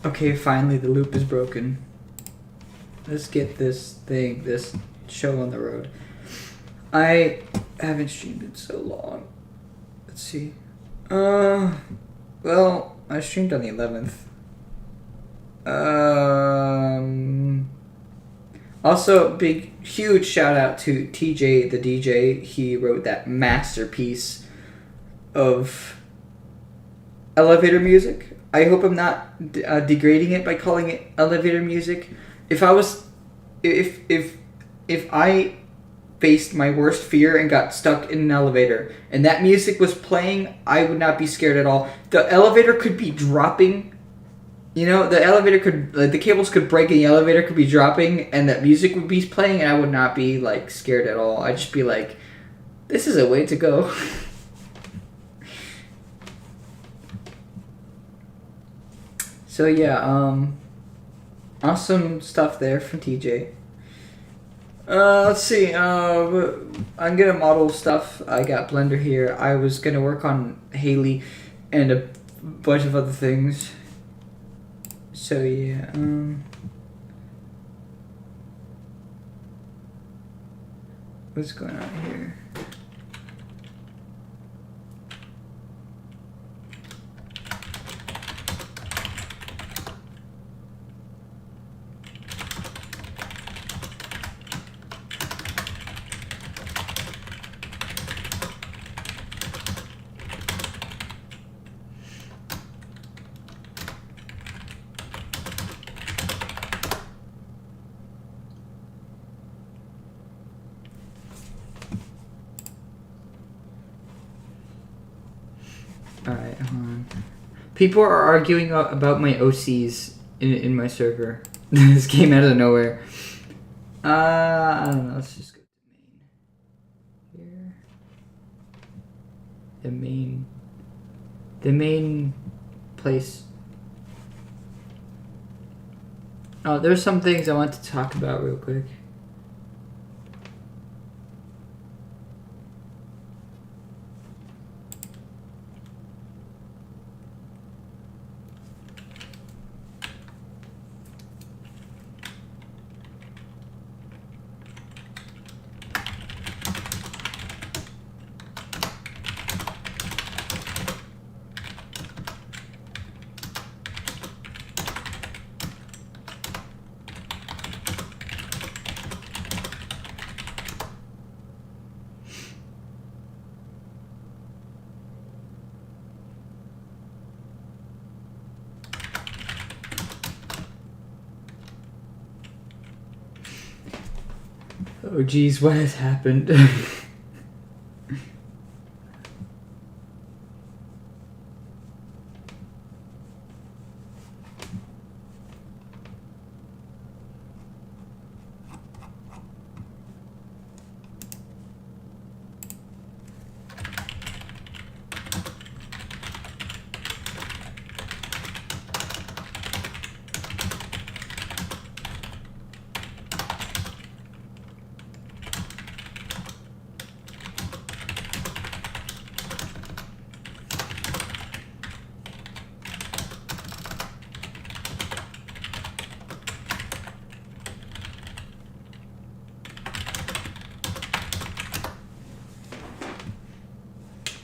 Okay, finally the loop is broken. Let's get this show on the road. I haven't streamed in so long. Let's see. Well, I streamed on the 11th. Also, huge shout out to TJ the DJ. He wrote that masterpiece of elevator music. I hope I'm not degrading it by calling it elevator music. If I faced my worst fear and got stuck in an elevator and that music was playing, I would not be scared at all. The elevator could be dropping. You know, the elevator could, like, the cables could break and the elevator could be dropping and that music would be playing and I would not be, like, scared at all. I'd just be like, this is a way to go. So yeah, awesome stuff there from TJ. Let's see, I'm gonna model stuff. I got Blender here. I was gonna work on Haley and a bunch of other things. So yeah, what's going on here? Alright, hold on. People are arguing about my OCs in my server. This came out of nowhere. I don't know. Let's just go to main. Here. The main place. Oh, there's some things I want to talk about real quick. Oh geez, what has happened?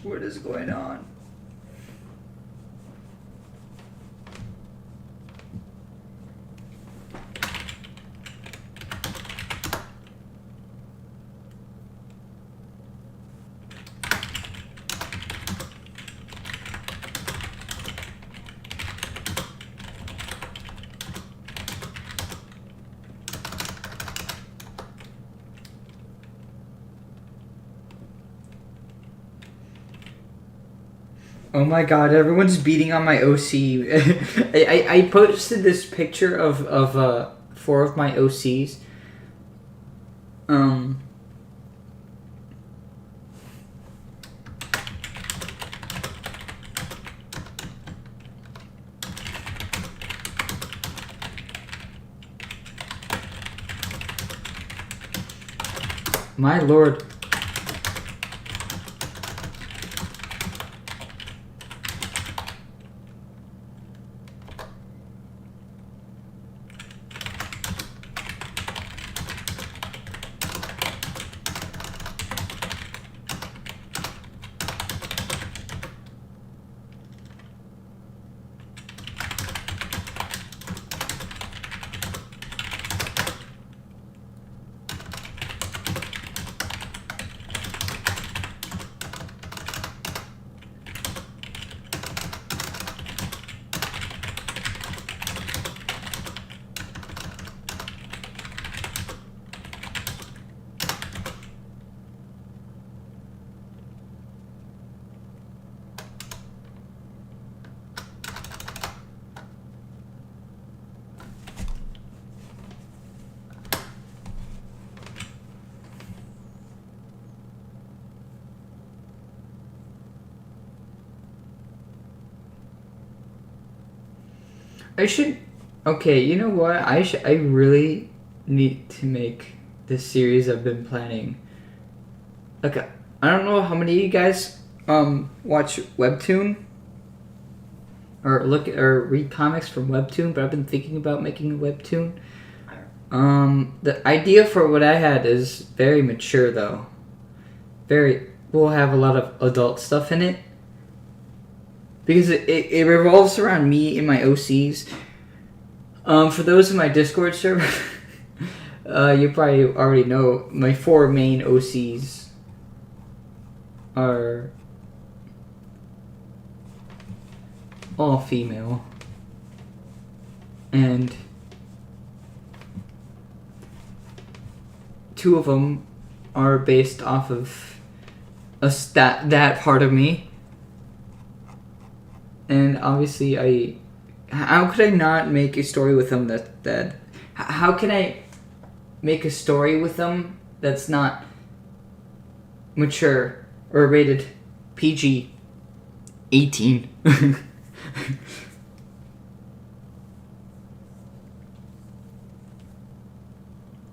What is going on? Oh my god, everyone's beating on my OC. I posted this picture of 4 of my OCs. My lord. I should. Okay, you know what? I really need to make this series I've been planning. Like, I don't know how many of you guys watch Webtoon or look or read comics from Webtoon, but I've been thinking about making a Webtoon. The idea for what I had is very mature though. We'll have a lot of adult stuff in it. Because it revolves around me and my OCs. For those in my Discord server, you probably already know my 4 main OCs are all female. And 2 of them are based off of that part of me. And obviously how could I not make a story with them that how can I make a story with them that's not mature or rated PG 18?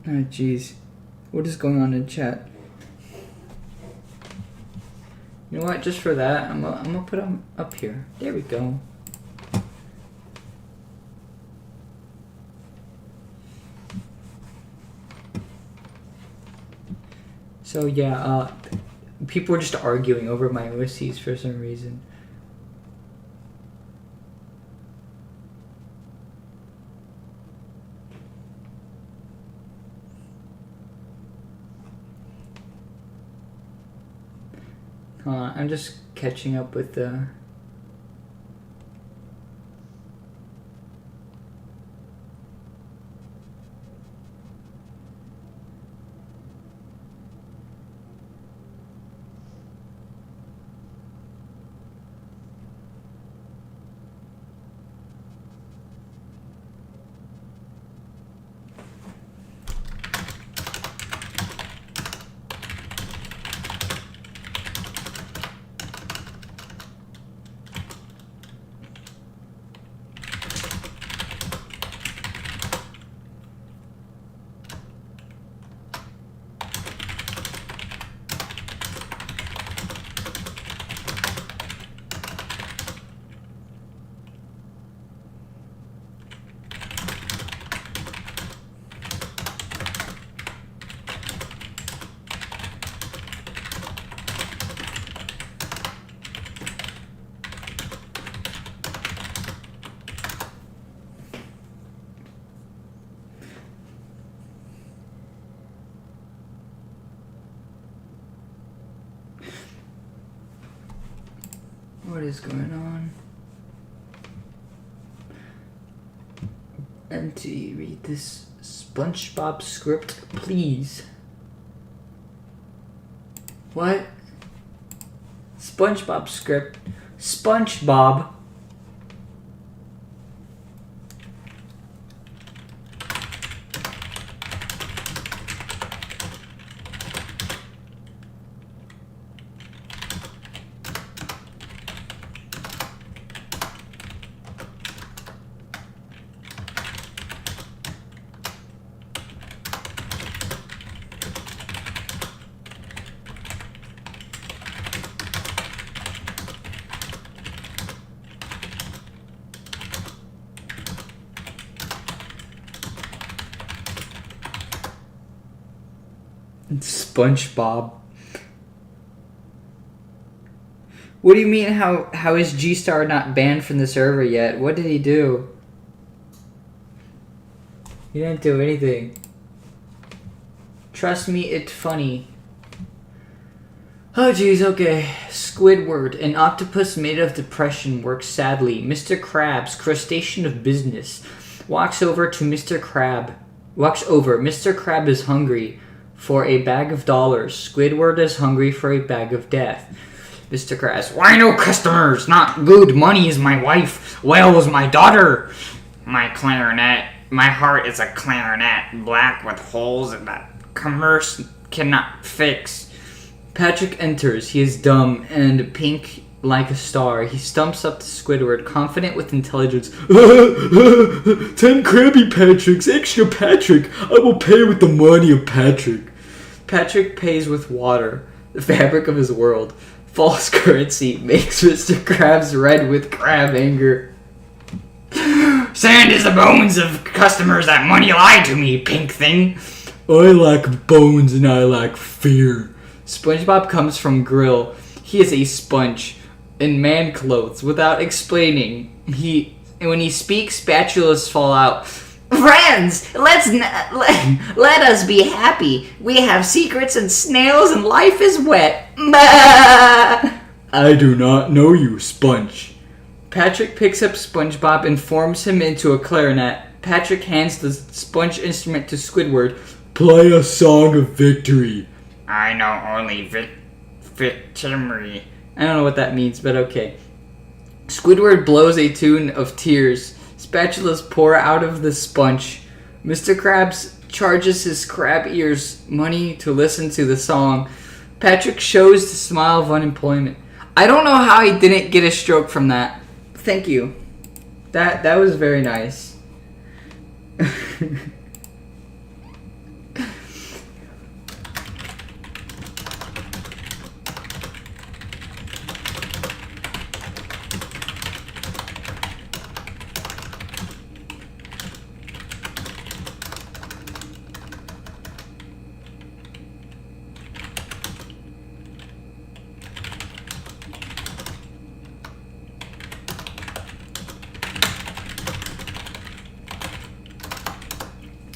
Oh jeez, what is going on in chat? You know what? Just for that, I'm gonna put them up here. There we go. So yeah, people were just arguing over my OCs for some reason. I'm just catching up with the... What is going on? MT, read this SpongeBob script, please. What? SpongeBob script. SpongeBob. SpongeBob. What do you mean how is G-Star not banned from the server yet? What did he do? He didn't do anything. Trust me, it's funny. Oh jeez, okay. Squidward, an octopus made of depression, works sadly. Mr. Krabs, crustacean of business, walks over. Mr. Krab is hungry for a bag of dollars. Squidward is hungry for a bag of death. Mr. Krabs, why no customers? Not good. Money is my wife. Whale is my daughter. My clarinet. My heart is a clarinet, black with holes that commerce cannot fix. Patrick enters. He is dumb and pink like a star. He stumps up to Squidward, confident with intelligence. 10 Krabby Patricks, extra Patrick. I will pay with the money of Patrick. Patrick pays with water, the fabric of his world. False currency makes Mr. Krabs red with crab anger. Sand is the bones of customers that money lie to me, pink thing. I lack bones and I lack fear. SpongeBob comes from Grill. He is a sponge in man clothes without explaining. When he speaks, spatulas fall out. Friends, let us be happy. We have secrets and snails and life is wet. I do not know you, Sponge. Patrick picks up SpongeBob and forms him into a clarinet. Patrick hands the sponge instrument to Squidward. Play a song of victory. I know only victory. I don't know what that means, but okay. Squidward blows a tune of tears. Spatulas pour out of the sponge. Mr. Krabs charges his crab ears money to listen to the song. Patrick shows the smile of unemployment. I don't know how he didn't get a stroke from that. Thank you. That was very nice.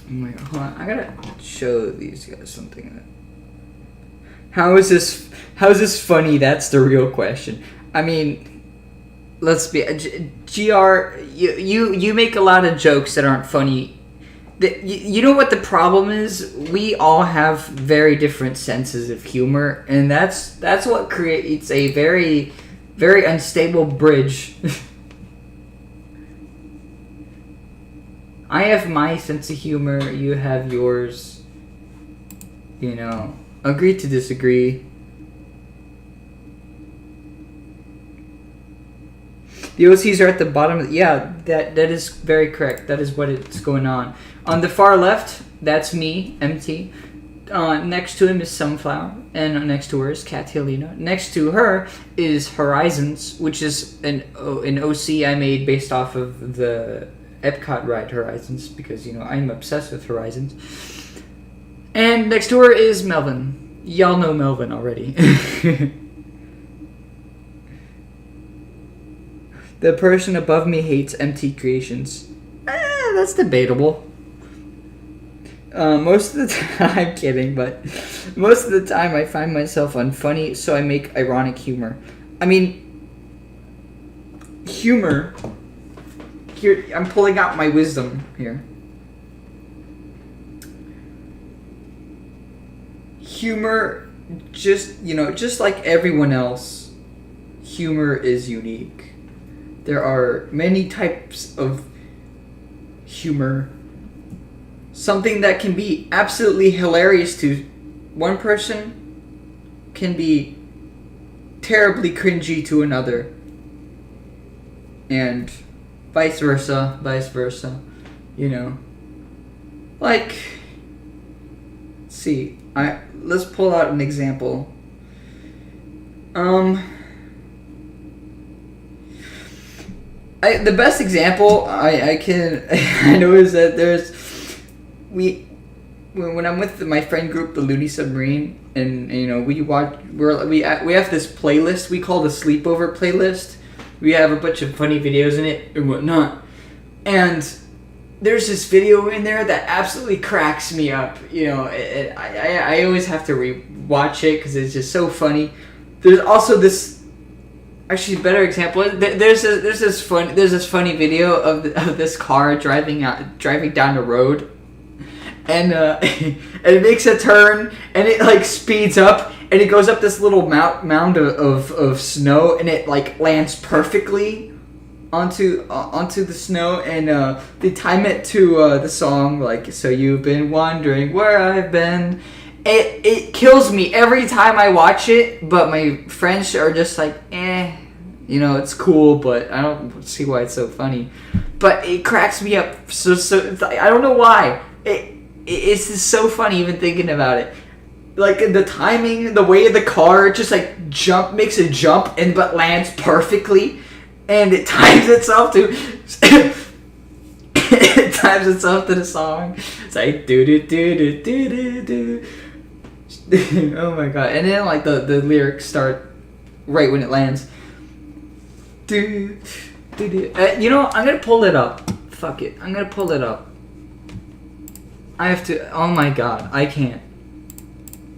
Oh my god, hold on. I gotta show these guys something. How is this funny? That's the real question. I mean, let's be GR. You make a lot of jokes that aren't funny. You know what the problem is? We all have very different senses of humor, and that's what creates a very, very unstable bridge. I have my sense of humor, you have yours. You know, agree to disagree. The OCs are at the bottom. Yeah, that is very correct. That is what is going on. On the far left, that's me, MT. Next to him is Sunflower, and next to her is Catalina. Next to her is Horizons, which is an OC I made based off of the Epcot ride Horizons, because, you know, I'm obsessed with Horizons. And next to her is Melvin. Y'all know Melvin already. The person above me hates MT Creations. That's debatable. Most of the time, I'm kidding, but most of the time I find myself unfunny, so I make ironic humor. I mean, humor... Here, I'm pulling out my wisdom here. Humor, just like everyone else, humor is unique. There are many types of humor. Something that can be absolutely hilarious to one person can be terribly cringy to another. And vice versa, you know. Like, let's see. Let's pull out an example. The best example I can I know is that when I'm with my friend group, the Looney Submarine, and you know, we have this playlist we call the sleepover playlist. We have a bunch of funny videos in it and whatnot. And there's this video in there that absolutely cracks me up. You know, I always have to re-watch it because it's just so funny. There's also this, actually better example. There's this funny video of this car driving down the road, and it makes a turn and it like speeds up. And it goes up this little mound of snow, and it like lands perfectly onto the snow. And they time it to the song, like, so you've been wondering where I've been. It kills me every time I watch it, but my friends are just like, You know, it's cool, but I don't see why it's so funny. But it cracks me up. So I don't know why. It's just so funny even thinking about it. Like the timing, the way the car just like makes a jump but lands perfectly, and it times itself to it times itself to the song. It's like do do do do do do do. Oh my god! And then like the lyrics start right when it lands. Do do do. You know, I'm gonna pull it up. Fuck it, I'm gonna pull it up. I have to. Oh my god, I can't.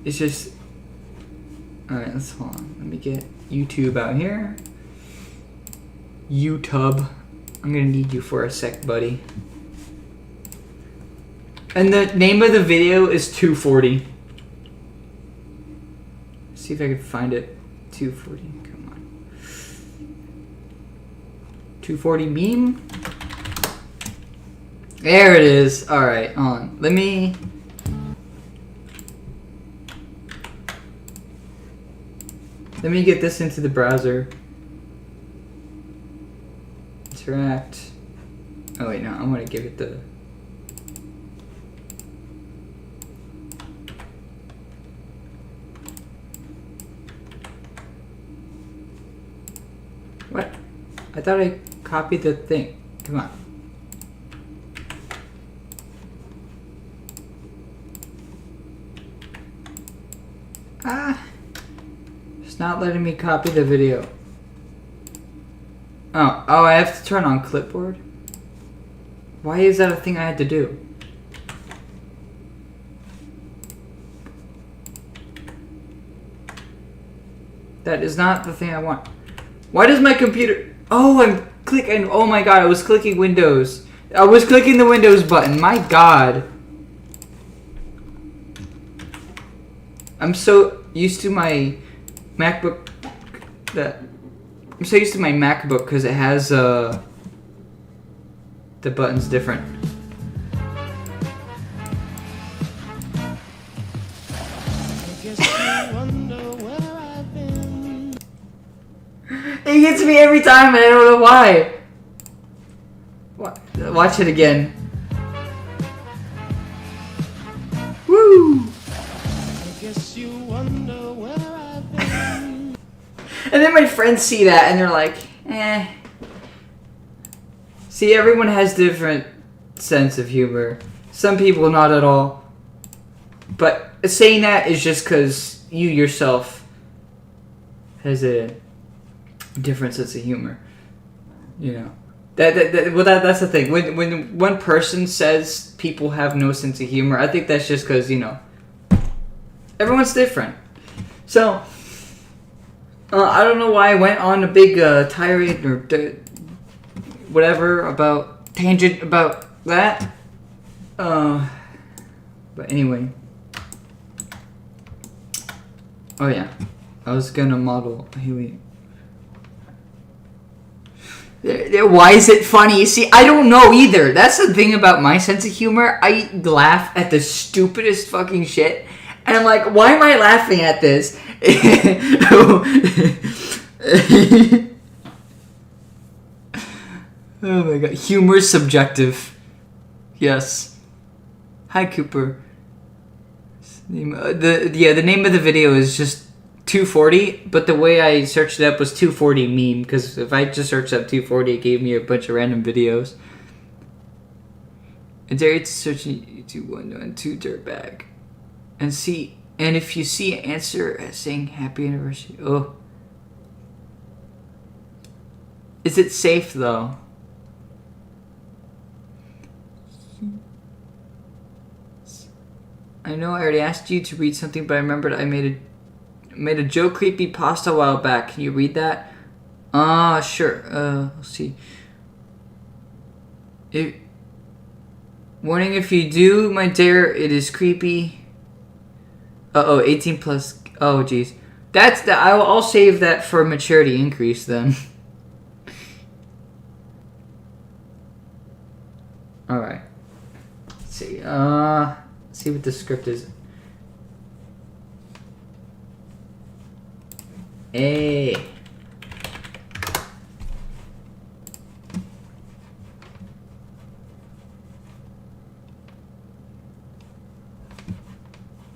It's just... Alright, let's hold on. Let me get YouTube out here. YouTube. I'm gonna need you for a sec, buddy. And the name of the video is 240. Let's see if I can find it. 240, come on. 240 meme? There it is. Alright, on. Let me get this into the browser. Interact. Oh wait, no, I'm gonna give it the... What? I thought I copied the thing. Come on. It's not letting me copy the video. Oh, I have to turn on clipboard? Why is that a thing I had to do? That is not the thing I want. Why does my computer... Oh, I'm clicking... Oh my god, I was clicking Windows. I was clicking the Windows button. My god. I'm so used to my MacBook I'm so used to my MacBook because it has the buttons different. It gets me every time and I don't know why. Watch it again. Woo! And then my friends see that and they're like, eh. See, everyone has different sense of humor. Some people not at all. But saying that is just because you yourself has a different sense of humor. You know. That's the thing. When one person says people have no sense of humor, I think that's just because, you know, everyone's different. So... I don't know why I went on a big tirade or whatever about tangent about that. But anyway. Oh yeah, I was gonna model Haley. Why is it funny? See, I don't know either. That's the thing about my sense of humor. I laugh at the stupidest fucking shit. And I'm like, why am I laughing at this? Oh my god. Humor is subjective. Yes. Hi, Cooper. The name of the video is just 240, but the way I searched it up was 240 meme, because if I just searched up 240, it gave me a bunch of random videos. And there it's searching YouTube 112 dirtbag. And if you see an answer saying happy anniversary, oh. Is it safe though? I know I already asked you to read something, but I remembered I made a Joe Creepy pasta a while back. Can you read that? Sure. Let's see. Warning, if you do, my dear, it is creepy. 18 plus. Oh, jeez. I'll save that for maturity increase then. Alright. Let's see. Let's see what the script is. Hey.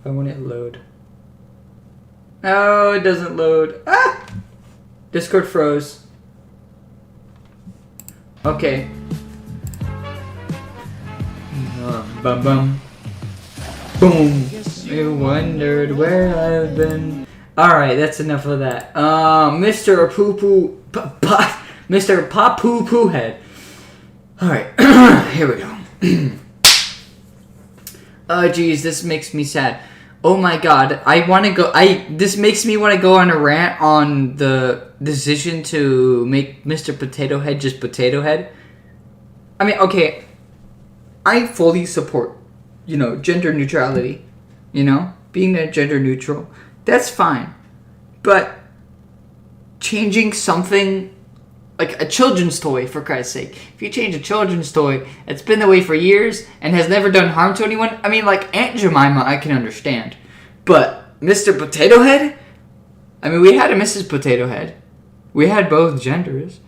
Why won't it load? No, it doesn't load. Ah! Discord froze. Okay. Bum bum. Boom. You wondered where I've been. Alright, that's enough of that. Mr. Mr. Pop Poo Poo Head. Alright, here we go. Oh geez, this makes me sad. Oh my god, this makes me want to go on a rant on the decision to make Mr. Potato Head just Potato Head. I mean, okay, I fully support, gender neutrality, being a gender neutral. That's fine. But changing something like a children's toy, for Christ's sake. If you change a children's toy that's been that way for years and has never done harm to anyone, I mean, like Aunt Jemima, I can understand. But Mr. Potato Head? I mean, we had a Mrs. Potato Head. We had both genders.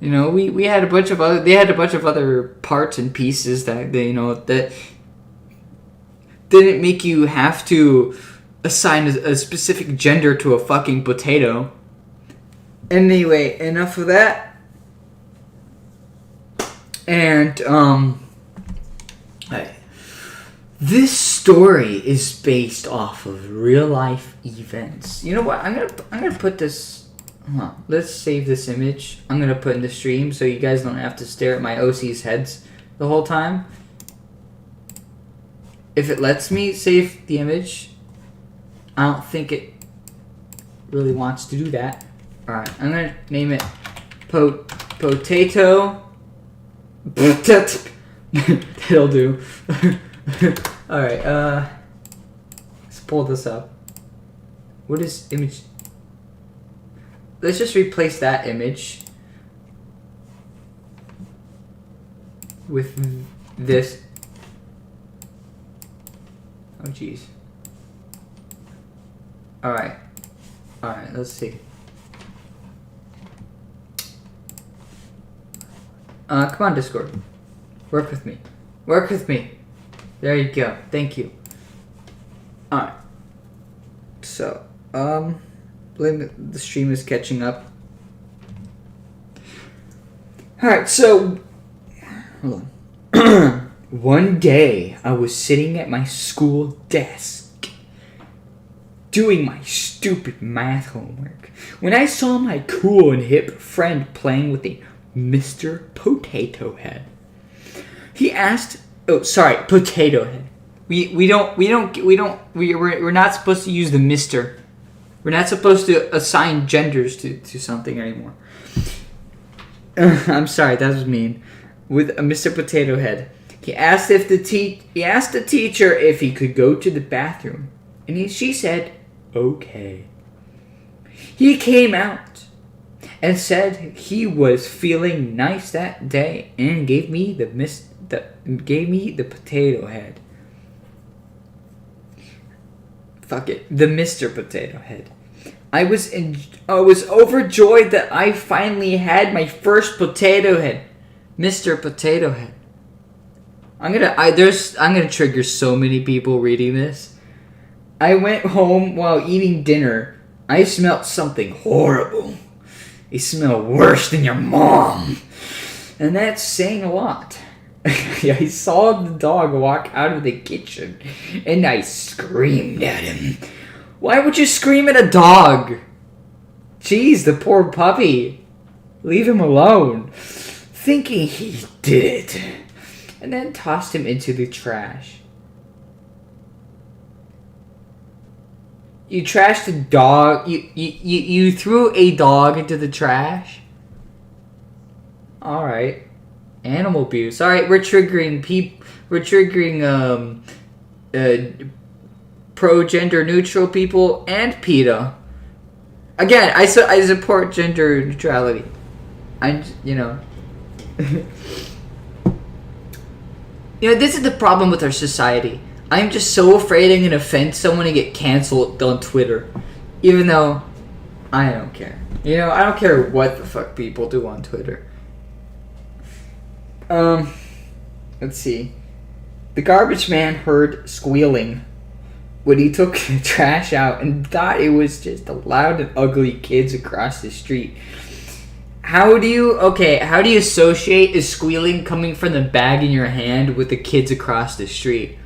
We had a bunch of other. They had a bunch of other parts and pieces that that didn't make you have to assign a specific gender to a fucking potato. Anyway, enough of that. And this story is based off of real life events. You know what? I'm gonna put this. Let's save this image. I'm gonna put in the stream so you guys don't have to stare at my OC's heads the whole time. If it lets me save the image, I don't think it really wants to do that. Alright, I'm gonna name it Potato. That'll do. Alright, let's pull this up. What is image? Let's just replace that image with this. Oh jeez. Alright, let's see. Come on, Discord. Work with me. Work with me. There you go. Thank you. Alright. So, the stream is catching up. Alright, so, hold on. One day, I was sitting at my school desk, doing my stupid math homework, when I saw my cool and hip friend playing with a Mr. Potato Head. He asked, Potato Head. We're not supposed to use the Mr. We're not supposed to assign genders to something anymore. I'm sorry, that was mean. With a Mr. Potato Head. He asked the teacher if he could go to the bathroom, and she said, okay. He came out and said he was feeling nice that day and gave me the potato head. Fuck it, the Mr. Potato Head. I was overjoyed that I finally had my first potato head, Mr. Potato Head. I'm gonna trigger so many people reading this. I went home while eating dinner. I smelled something horrible. It smelled worse than your mom. And that's saying a lot. I saw the dog walk out of the kitchen, and I screamed at him. Why would you scream at a dog? Jeez, the poor puppy. Leave him alone. Thinking he did it. And then tossed him into the trash. You trashed a dog. You threw a dog into the trash? Alright. Animal abuse. Alright, we're triggering pro-gender neutral people and PETA. Again, I support gender neutrality. This is the problem with our society. I'm just so afraid I'm going to offend someone and get canceled on Twitter. Even though I don't care. I don't care what the fuck people do on Twitter. Let's see. The garbage man heard squealing. when he took the trash out and thought it was just the loud and ugly kids across the street. How do you associate a squealing coming from the bag in your hand with the kids across the street?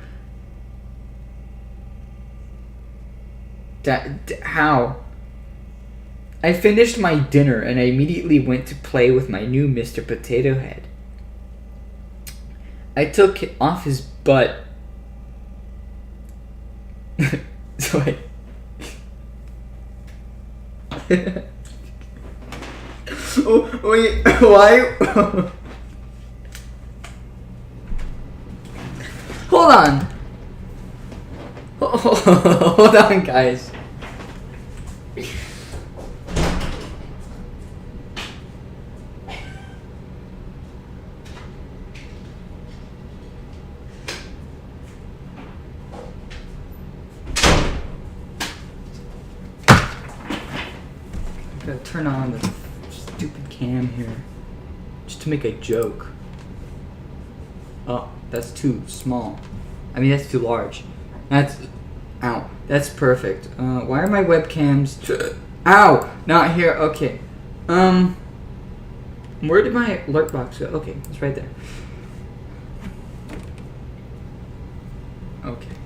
How? I finished my dinner and I immediately went to play with my new Mr. Potato Head. I took it off his butt. So I... Oh, wait, why? Hold on. Hold on, guys. Gotta turn on the stupid cam here just to make a joke. Oh, that's too small. I mean, that's too large. Ow, that's perfect. Why are my webcams? Ow, not here. Okay. Where did my alert box go? Okay, it's right there. Okay.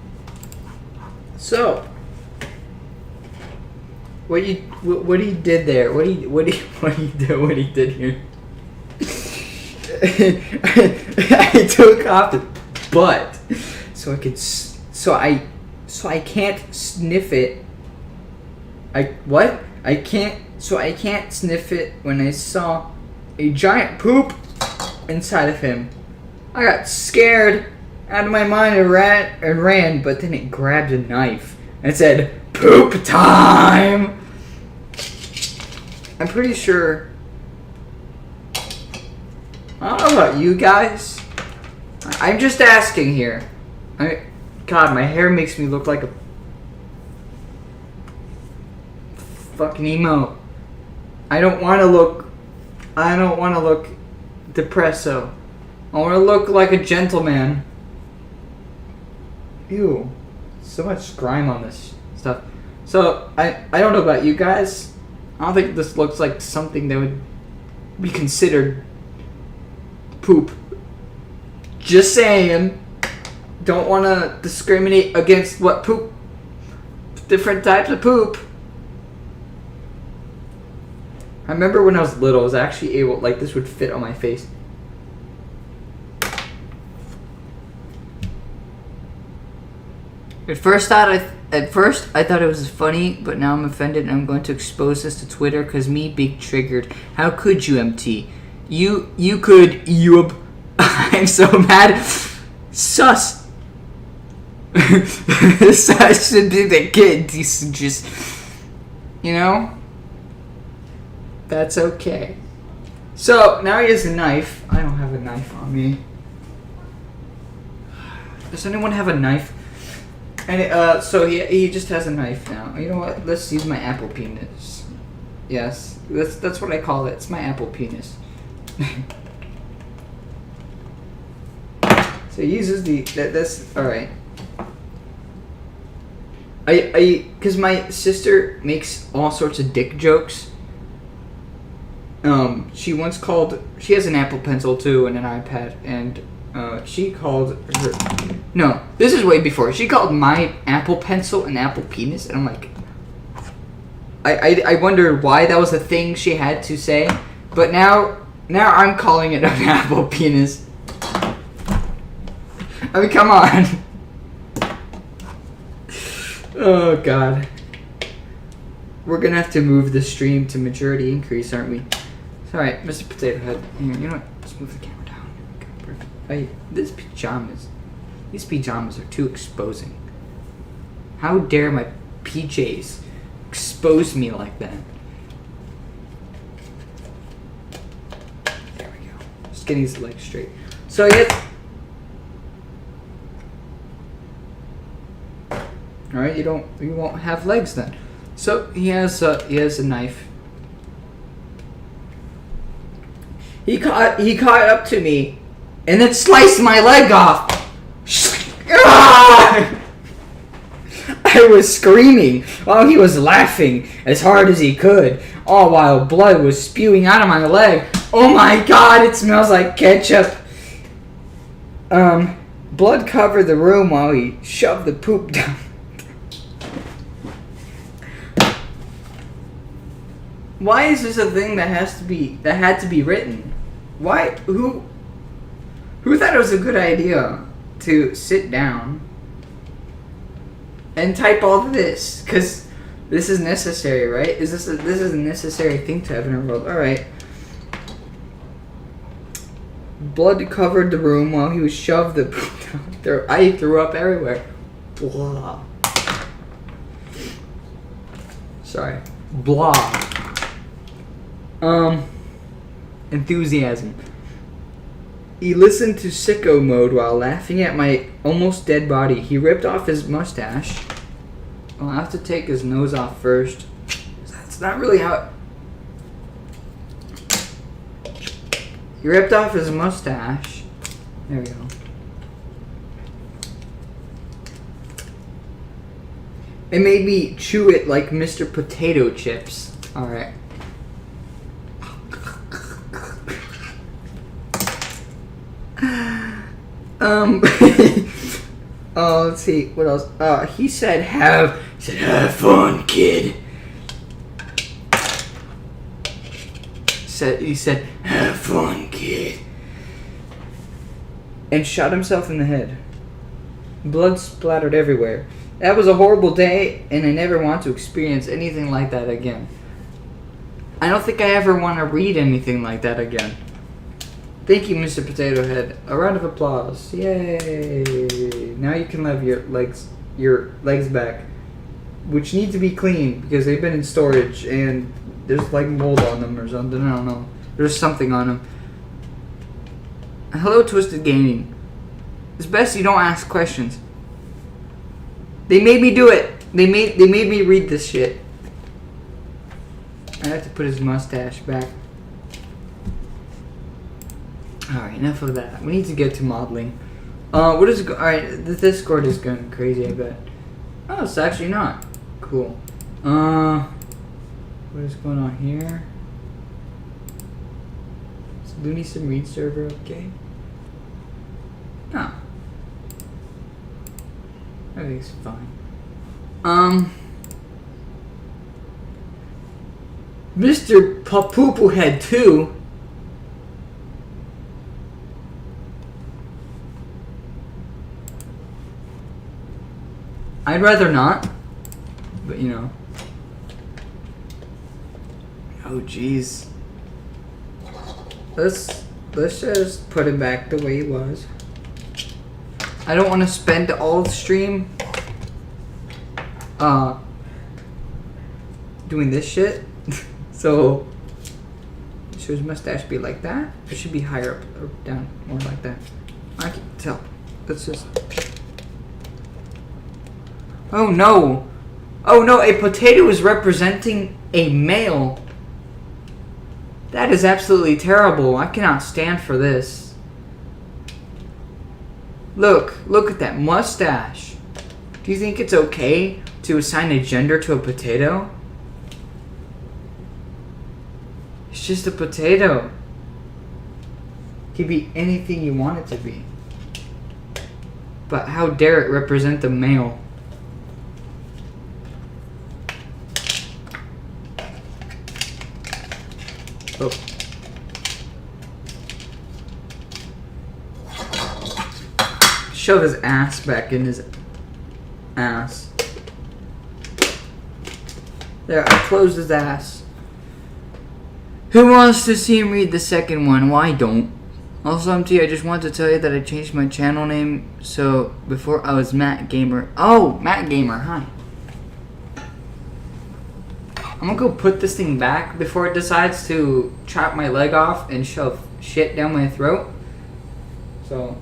So, what he did there? What he did here? I took off the butt so I could so I can't sniff it. I can't sniff it when I saw a giant poop inside of him. I got scared out of my mind and ran, but then it grabbed a knife and said, "Poop time!" I'm pretty sure. I don't know about you guys. I'm just asking here. God, my hair makes me look like a fucking emo. I don't want to look depresso. I want to look like a gentleman. Ew. So much grime on this stuff. So, I don't know about you guys. I don't think this looks like something that would be considered poop. Just saying. Don't want to discriminate against what poop. Different types of poop. I remember when I was little, I was actually able, like, this would fit on my face. At first I thought it was funny, but now I'm offended and I'm going to expose this to Twitter because me being triggered. How could you, MT? You could, I'm so mad. Sus. Sus should be the kid. Just, you know? That's okay. So, now he has a knife. I don't have a knife on me. Does anyone have a knife? And so he just has a knife now. You know what? Let's use my apple penis. Yes, that's what I call it. It's my apple penis. So he uses that's all right. Because my sister makes all sorts of dick jokes. She has an Apple Pencil too and an iPad, and she called her. No, this is way before. She called my Apple Pencil an Apple Penis, and I'm like, I wondered why that was a thing she had to say, but now I'm calling it an Apple Penis. I mean, come on. Oh God, we're gonna have to move the stream to majority increase, aren't we? It's all right, Mr. Potato Head. Here, you know what? Let's move the camera down. Okay, perfect. These pajamas are too exposing. How dare my PJs expose me like that? There we go. Just getting his legs straight. So all right, you won't have legs then. So he has a knife. He caught up to me, and then sliced my leg off. I potato was screaming while he was laughing as hard as he could, all while blood was spewing out of my leg. Oh my god, it smells like ketchup. Blood covered the room while he shoved the poop down. Why is this a thing that had to be written? Why? Who thought it was a good idea to sit down and type all of this? Because this is necessary, right? This is a necessary thing to have in our world. All right. Blood covered the room while he was shoved the poop down. I threw up everywhere. Blah. Sorry. Blah. Enthusiasm. He listened to Sicko Mode while laughing at my almost dead body. He ripped off his mustache. I'll have to take his nose off first. That's not really how He ripped off his mustache. There we go. It made me chew it like Mr. Potato Chips. Alright. Oh, let's see. What else? He said, have fun, kid. He said, have fun, kid. And shot himself in the head. Blood splattered everywhere. That was a horrible day, and I never want to experience anything like that again. I don't think I ever want to read anything like that again. Thank you, Mr. Potato Head. A round of applause. Yay! Now you can have your legs back, which need to be cleaned because they've been in storage and there's like mold on them or something. I don't know. There's something on them. Hello, Twisted Gaming. It's best you don't ask questions. They made me do it. They made me read this shit. I have to put his mustache back. Alright, enough of that. We need to get to modeling. What is alright, the Discord is going crazy, I bet. Oh, it's actually not. Cool. What is going on here? Is Looney Sim Read server okay? No. Everything's fine. Mr. Papoopoo Head 2. I'd rather not, but you know. Oh jeez. Let's just put him back the way he was. I don't want to spend all the stream doing this shit. So should his mustache be like that? It should be higher up or down, more like that. I can tell. Let's just. Oh no! Oh no, a potato is representing a male. That is absolutely terrible. I cannot stand for this. Look at that mustache. Do you think it's okay to assign a gender to a potato? It's just a potato. It could be anything you want it to be. But how dare it represent the male? Oh. Shove his ass back in his ass. There, I closed his ass. Who wants to see him read the second one? Well, I don't. Also, MT, I just want to tell you that I changed my channel name. So, before I was Matt Gamer. Oh, Matt Gamer, hi. I'm gonna go put this thing back before it decides to chop my leg off and shove shit down my throat. So.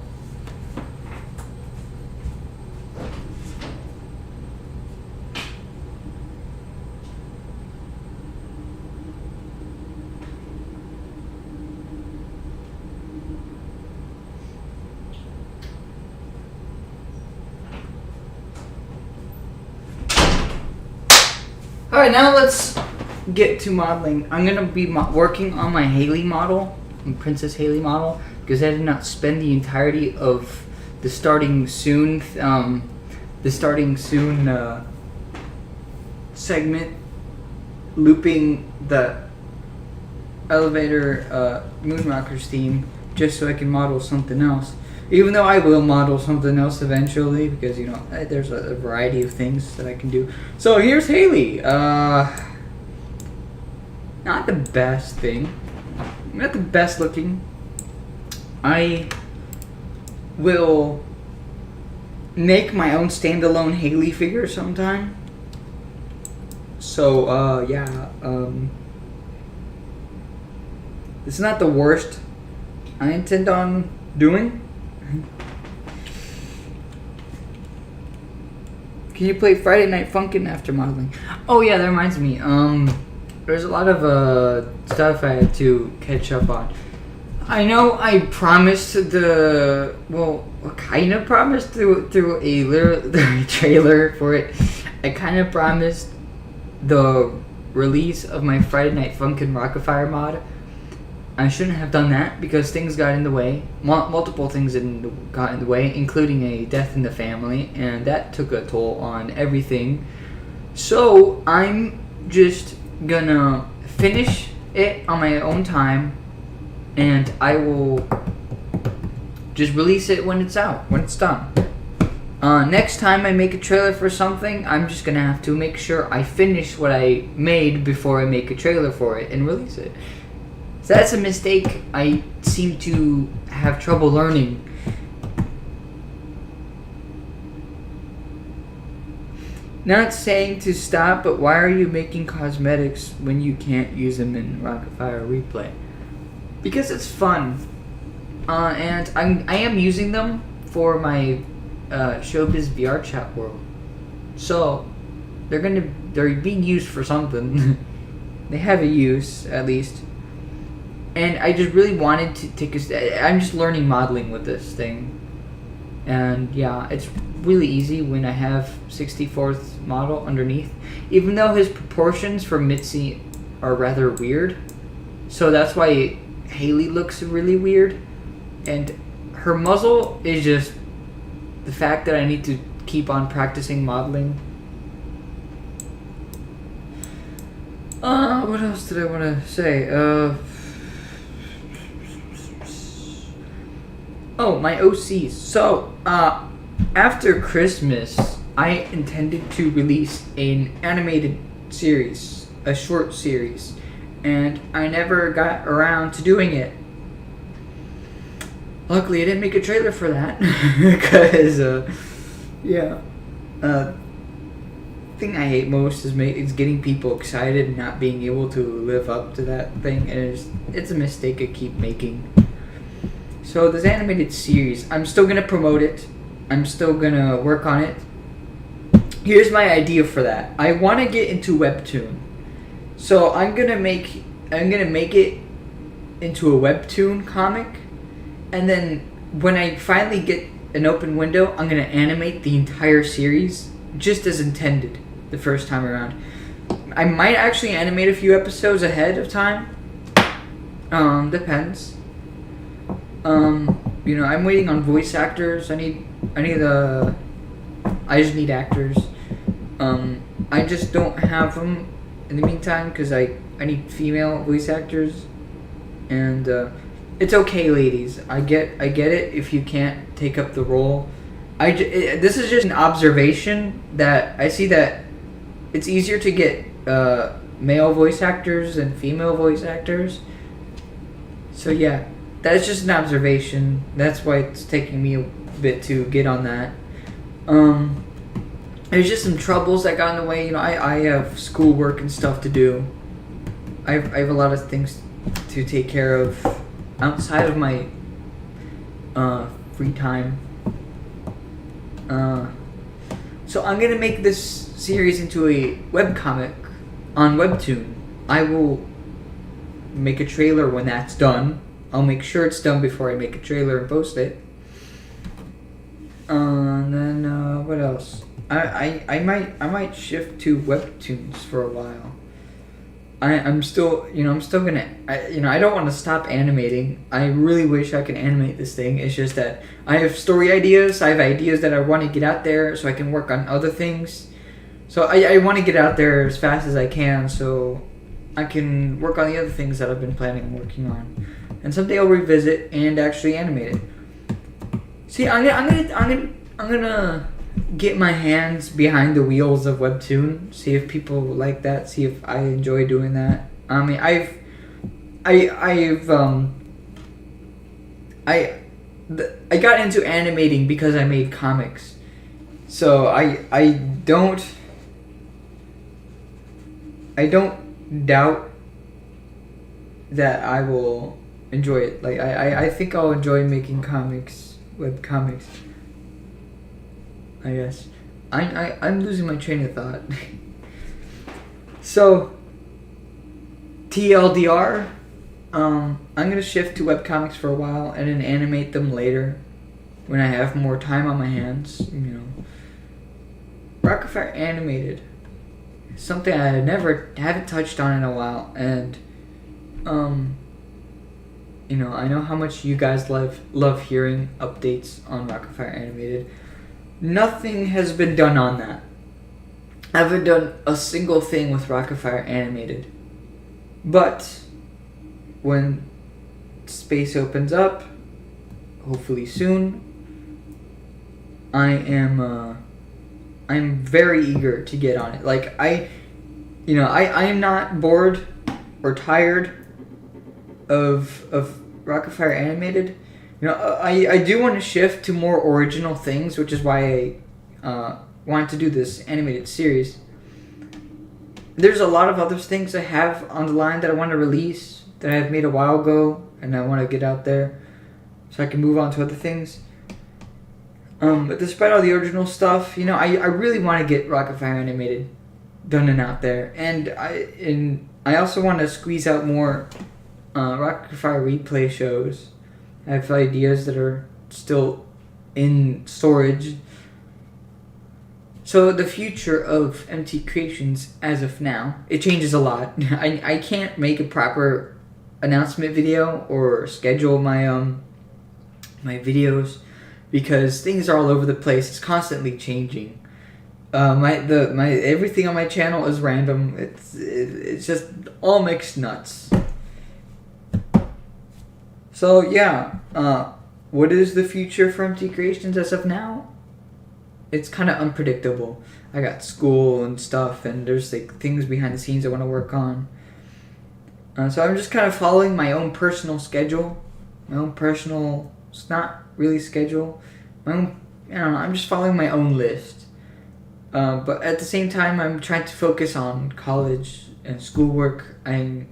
Alright, now let's get to modeling. I'm going to be working on my Haley model, Princess Haley model, because I did not spend the entirety of the starting soon segment looping the elevator Moonrockers theme just so I can model something else. Even though I will model something else eventually, because you know there's a variety of things that I can do. So here's Haley. Not the best thing, not the best looking. I will make my own standalone Haley figure sometime. So yeah, it's not the worst I intend on doing. Can you play Friday Night Funkin' after modeling? Oh yeah, that reminds me. There's a lot of stuff I had to catch up on. I know I promised kind of promised through a trailer for it. I kind of promised the release of my Friday Night Funkin' Rockafire mod. I shouldn't have done that because things got in the way. Multiple things got in the way, including a death in the family, and that took a toll on everything. So I'm just gonna finish it on my own time, and I will just release it when it's out, when it's done. Next time I make a trailer for something, I'm just gonna have to make sure I finish what I made before I make a trailer for it and release it. So that's a mistake I seem to have trouble learning. Not saying to stop, but why are you making cosmetics when you can't use them in Rockafire Replay? Because it's fun. And I am using them for my Showbiz VR chat world. So they're being used for something. They have a use, at least. And I just really wanted to take I'm just learning modeling with this thing. And yeah, it's really easy when I have 64th model underneath. Even though his proportions for Mitzi are rather weird. So that's why Haley looks really weird. And her muzzle is just the fact that I need to keep on practicing modeling. What else did I want to say? Oh, my OCs. So, after Christmas, I intended to release an animated series, a short series, and I never got around to doing it. Luckily, I didn't make a trailer for that, because, yeah. Thing I hate most is getting people excited and not being able to live up to that thing, and it's a mistake I keep making. So this animated series, I'm still gonna promote it. I'm still gonna work on it. Here's my idea for that. I want to get into Webtoon, so I'm gonna make it into a Webtoon comic, and then when I finally get an open window, I'm gonna animate the entire series just as intended the first time around. I might actually animate a few episodes ahead of time. Depends. You know, I'm waiting on voice actors. I just need actors. I just don't have them in the meantime because I need female voice actors. And it's okay, ladies. I get it if you can't take up the role. This is just an observation that I see that it's easier to get male voice actors than female voice actors. So yeah. That's just an observation. That's why it's taking me a bit to get on that. There's just some troubles that got in the way. You know, I have schoolwork and stuff to do. I have a lot of things to take care of outside of my free time. So I'm gonna make this series into a webcomic on Webtoon. I will make a trailer when that's done. I'll make sure it's done before I make a trailer and post it. And then What else? I might shift to webtoons for a while. I'm still, I'm still gonna, I don't want to stop animating. I really wish I could animate this thing. It's just that I have story ideas. I have ideas that I want to get out there so I can work on other things. So I want to get out there as fast as I can so I can work on the other things that I've been planning on working on. And someday I'll revisit and actually animate it. See, I'm gonna get my hands behind the wheels of Webtoon. See if people like that. See if I enjoy doing that. I mean, I got into animating because I made comics. So I don't doubt that I will enjoy it. Like I think I'll enjoy making comics, web comics. I guess. I'm losing my train of thought. So TLDR, I'm gonna shift to webcomics for a while and then animate them later when I have more time on my hands, Rocket Fire Animated. Something I haven't touched on in a while, and I know how much you guys love hearing updates on Rocket Fire Animated. Nothing has been done on that. I haven't done a single thing with Rocket Fire Animated. But when space opens up, hopefully soon, I'm very eager to get on it. Like I am not bored or tired of Rocket Fire Animated. I do want to shift to more original things, which is why I wanted to do this animated series. There's a lot of other things I have on the line that I want to release that I've made a while ago, and I want to get out there so I can move on to other things. But despite all the original stuff, I really want to get Rocket Fire Animated done and out there, and I also want to squeeze out more Rocket Fire replay shows. I have ideas that are still in storage. So the future of MT Creations as of now, it changes a lot. I can't make a proper announcement video or schedule my my videos because things are all over the place. It's constantly changing. My everything on my channel is random. It's just all mixed nuts. So yeah, what is the future for MT Creations as of now? It's kind of unpredictable. I got school and stuff, and there's like things behind the scenes I want to work on. So I'm just kind of following my own personal schedule, my own personal. It's not really schedule. My own. I don't know. I'm just following my own list. But at the same time, I'm trying to focus on college and schoolwork. I'm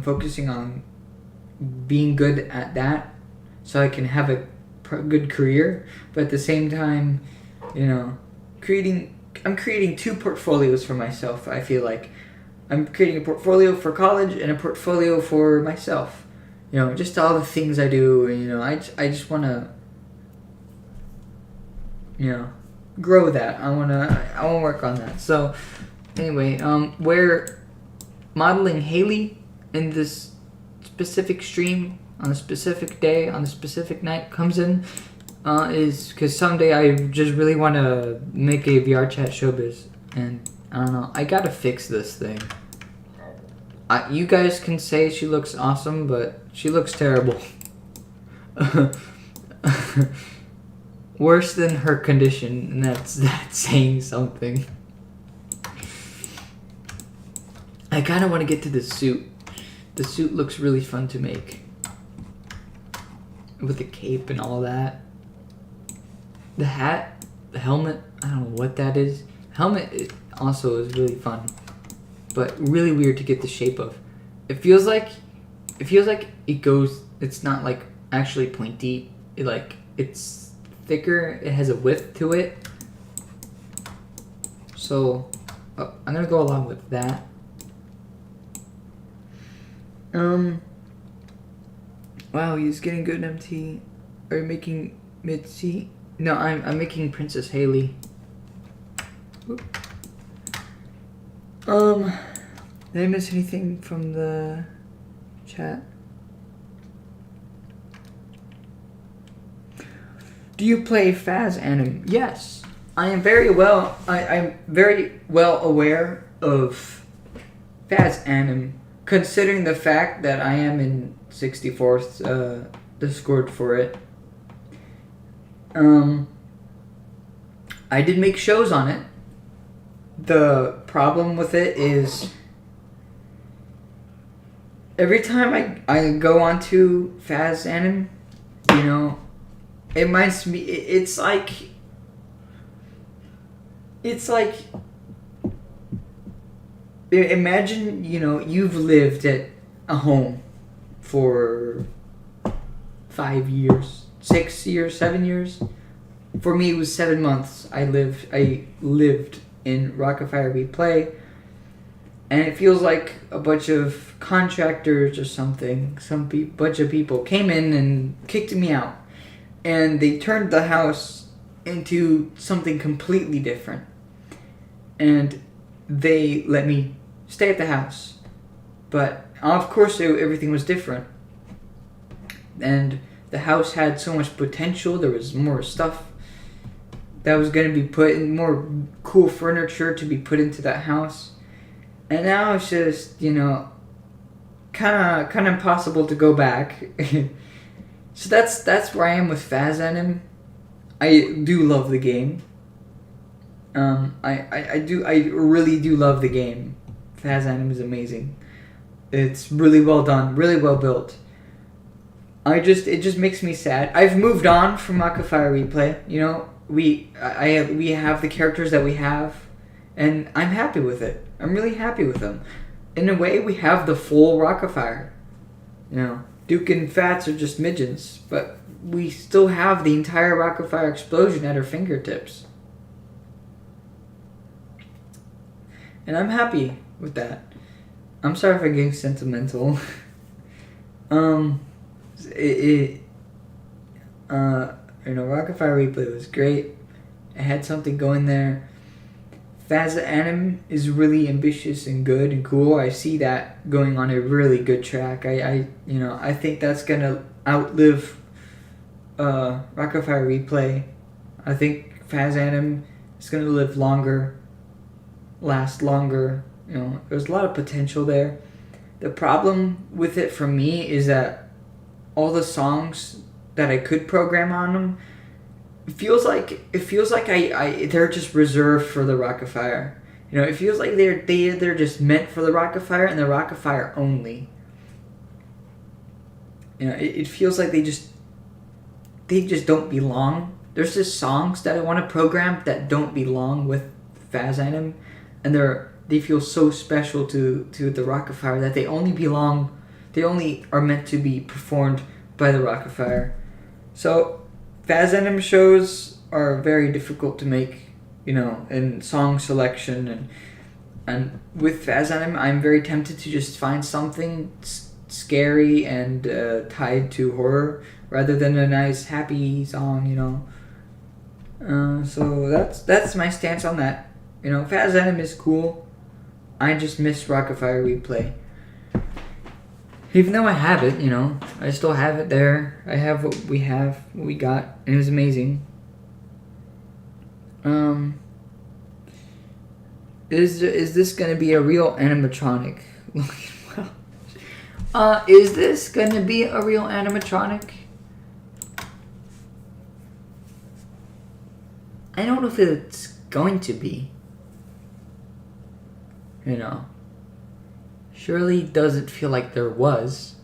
focusing on being good at that, so I can have a good career. But at the same time, I'm creating two portfolios for myself. I feel like I'm creating a portfolio for college and a portfolio for myself. Just all the things I do. I just want to, grow that. I want to work on that. So anyway, we're modeling Haley in this specific stream on a specific day on a specific night comes in is because someday I just really want to make a VR chat showbiz, and I don't know, I gotta fix this thing. You guys can say she looks awesome, but she looks terrible. Worse than her condition, and that's saying something. I kind of want to get to the suit. The suit looks really fun to make. With the cape and all that. The hat, the helmet, I don't know what that is. Helmet also is really fun. But really weird to get the shape of. It feels like it goes, it's not like actually pointy. It's thicker, it has a width to it. So I'm gonna go along with that. Wow, he's getting good MT. Are you making mid-C? No, I'm making Princess Haley. Oop. Did I miss anything from the chat? Do you play Phaz Anim? Yes. I'm very well aware of Phaz Anim, considering the fact that I am in 64th Discord for it. I did make shows on it. The problem with it is every time I go onto Phaz Anim, you know, it reminds me. It's like imagine, you know, you've lived at a home for 5 years, 6 years, 7 years. For me, it was 7 months. I lived in Rockafire Replay, and it feels like a bunch of contractors or something. Bunch of people came in and kicked me out. And they turned the house into something completely different. And they let me stay at the house. But, of course, everything was different. And the house had so much potential. There was more stuff that was going to be put in, more cool furniture to be put into that house. And now it's just, you know, kind of impossible to go back. So that's where I am with Phaz Anim. I do love the game. I really do love the game. Phaz Anim is amazing. It's really well done, really well built. It just makes me sad. I've moved on from Rockafire Replay. You know, we have the characters that we have, and I'm happy with it. I'm really happy with them. In a way, we have the full Rockafire. You know, Duke and Fats are just midgets, but we still have the entire Rockafire explosion at our fingertips. And I'm happy with that. I'm sorry if I'm getting sentimental. Rockafire Replay was great. It had something going there. Phaz Anim is really ambitious and good and cool. I see that going on a really good track. I think that's gonna outlive Rockafire Replay. I think Phaz Anim is gonna live longer, last longer. You know, there's a lot of potential there. The problem with it for me is that all the songs that I could program on them, it feels like they're just reserved for the Rockafire. You know, it feels like they're just meant for the Rockafire and the Rockafire only. You know, it feels like they just don't belong. There's just songs that I want to program that don't belong with Phaz Anim, and they feel so special to the Rockafire that they only are meant to be performed by the Rockafire. So Phaz Anim shows are very difficult to make, you know, in song selection, and with Phaz Anim, I'm very tempted to just find something scary and tied to horror rather than a nice happy song, you know. So that's my stance on that. You know, Phaz Anim is cool. I just miss Rockafire Replay. Even though I have it, you know, I still have it there. I have what we got, and it was amazing. Is this gonna be a real animatronic? Is this gonna be a real animatronic? I don't know if it's going to be. You know. Surely doesn't feel like there was.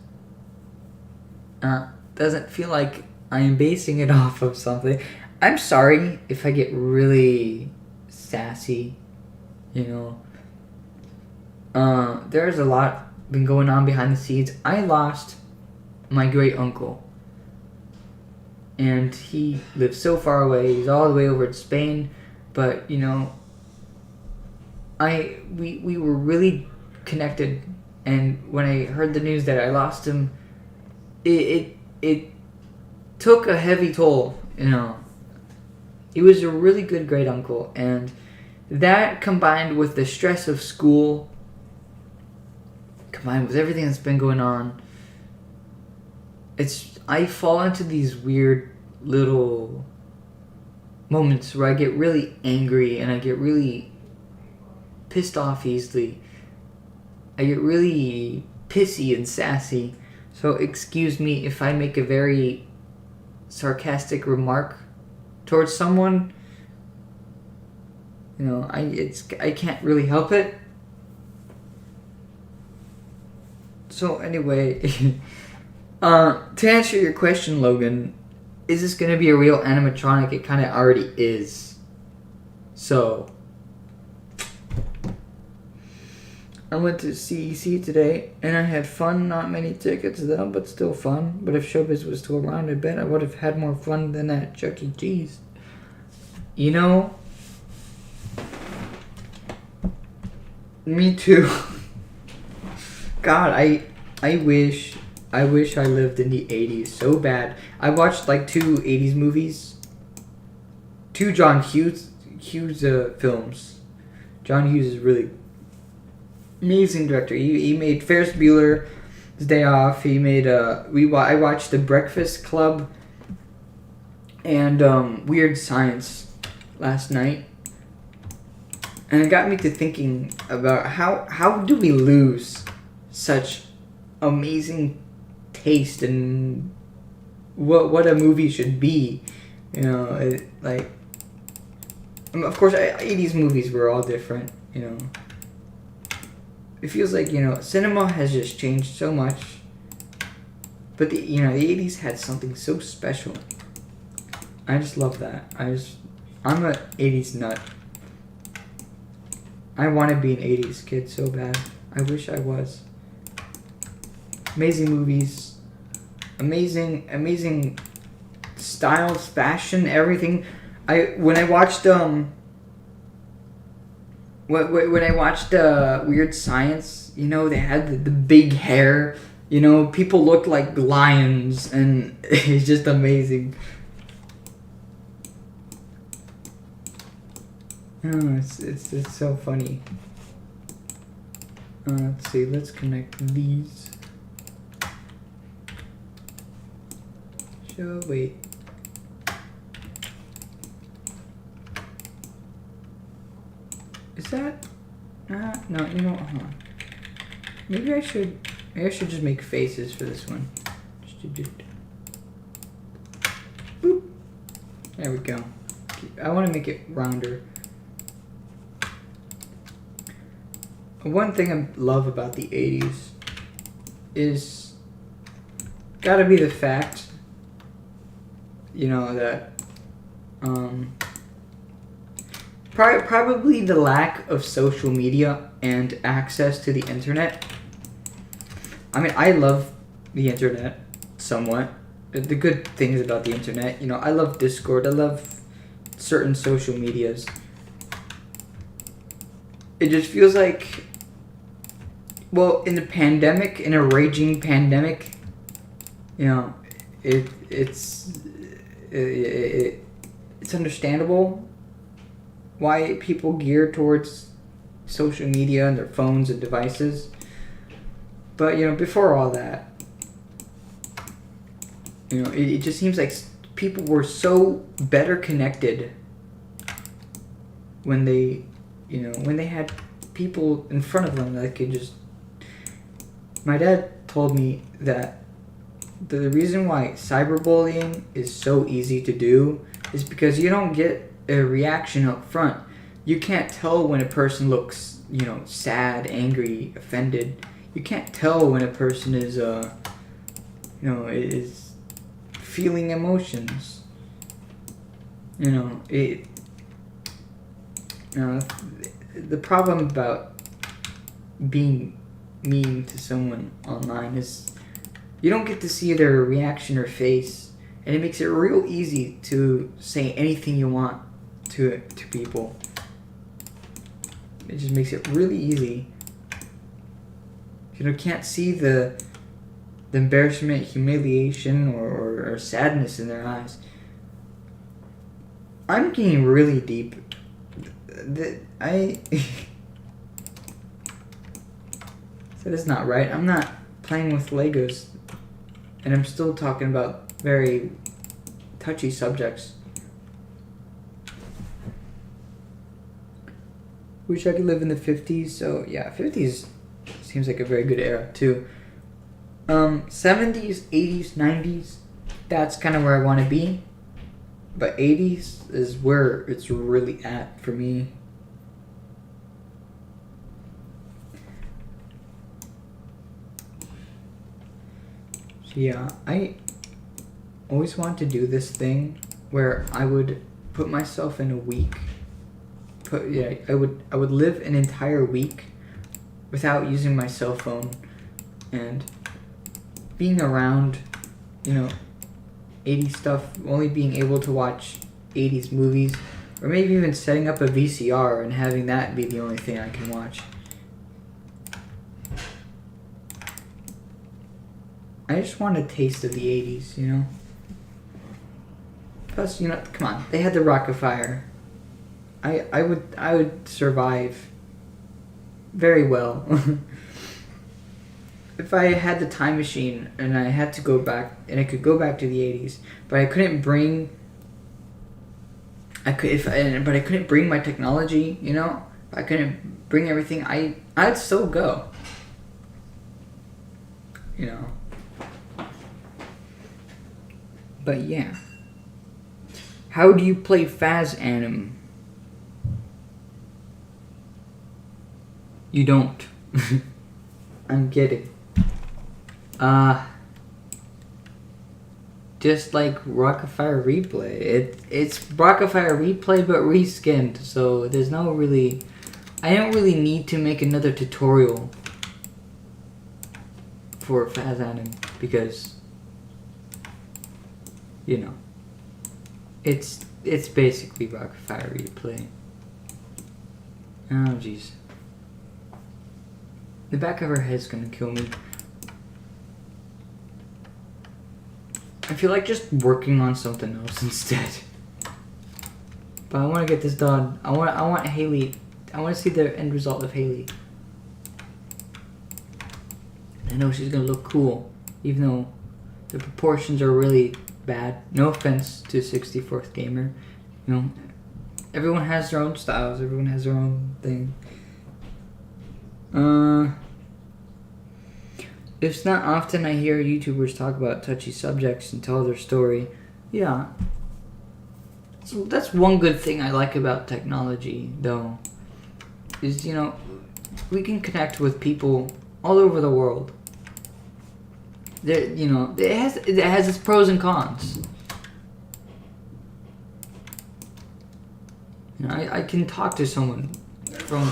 Doesn't feel like I am basing it off of something. I'm sorry if I get really sassy, you know. There's a lot been going on behind the scenes. I lost my great uncle. And he lives so far away. He's all the way over in Spain. But, you know, we were really connected, and when I heard the news that I lost him, it took a heavy toll, you know. He was a really good great uncle, and that combined with the stress of school, combined with everything that's been going on, I fall into these weird little moments where I get really angry and I get really pissed off easily. I get really pissy and sassy. So excuse me if I make a very sarcastic remark towards someone. You know, I can't really help it. So anyway, to answer your question, Logan, is this gonna be a real animatronic? It kind of already is. So I went to CEC today, and I had fun. Not many tickets though, but still fun. But if Showbiz was still around, I bet I would have had more fun than at Chuck E. Cheese. You know, me too. God, I wish I lived in the 80s so bad. I watched like 2 80s movies. 2 John Hughes films. John Hughes is really amazing director. He made Ferris Bueller's Day Off. He made I watched The Breakfast Club and Weird Science last night. And it got me to thinking about how do we lose such amazing taste in what a movie should be. You know, of course 80s movies were all different, you know. It feels like, you know, cinema has just changed so much. But the 80s had something so special. I just love that. I'm a 80s nut. I want to be an 80s kid so bad. I wish I was. Amazing movies. Amazing styles, fashion, everything. When I watched Weird Science, you know, they had the big hair. You know, people looked like lions, and it's just amazing. Oh, it's so funny. Let's see. Let's connect these. Wait. Is that? No. You know what? Hold on. Maybe I should just make faces for this one. Boop. There we go. I want to make it rounder. One thing I love about the 80s is gotta be the fact, you know, that probably the lack of social media and access to the internet. I mean, I love the internet somewhat. The good things about the internet, you know, I love Discord. I love certain social medias. It just feels like, well, in a raging pandemic, you know, it's understandable why people gear towards social media and their phones and devices. But, you know, before all that, you know, it just seems like people were so better connected when they had people in front of them that could just... My dad told me that the reason why cyberbullying is so easy to do is because you don't get a reaction up front. You can't tell when a person looks, you know, sad, angry, offended. You can't tell when a person is, is feeling emotions. You know, the problem about being mean to someone online is you don't get to see their reaction or face, and it makes it real easy to say anything you want to people. It just makes it really easy. You can't see the embarrassment, humiliation, or sadness in their eyes. I'm getting really deep. That is not right. I'm not playing with Legos, and I'm still talking about very touchy subjects. Wish I could live in the 50s. So yeah, 50s seems like a very good era too. 70s, 80s, 90s. That's kind of where I want to be. But 80s is where it's really at for me. So yeah, I always wanted to do this thing where I would put myself in a week. I would live an entire week without using my cell phone and being around, 80s stuff, only being able to watch 80s movies, or maybe even setting up a VCR and having that be the only thing I can watch. I just want a taste of the 80s, Plus, come on, they had the Rockefeller. I would survive very well. If I had the time machine and I had to go back, and I could go back to the 80s, but I couldn't bring but I couldn't bring my technology, I couldn't bring everything, I'd still go. But yeah. How do you play Fazanim? You don't. I'm kidding. Just like Rockefeller Replay. It's Rockefeller Replay but reskinned, so there's no really... I don't really need to make another tutorial for Fazanim because, it's basically Rockefeller Replay. Oh, jeez. The back of her head's gonna kill me. I feel like just working on something else instead. But I want to get this done. I want Haley. I want to see the end result of Haley. I know she's gonna look cool, even though the proportions are really bad. No offense to 64th Gamer. Everyone has their own styles. Everyone has their own thing. It's not often I hear YouTubers talk about touchy subjects and tell their story. Yeah. So that's one good thing I like about technology, though. Is, we can connect with people all over the world. It has its pros and cons. I can talk to someone from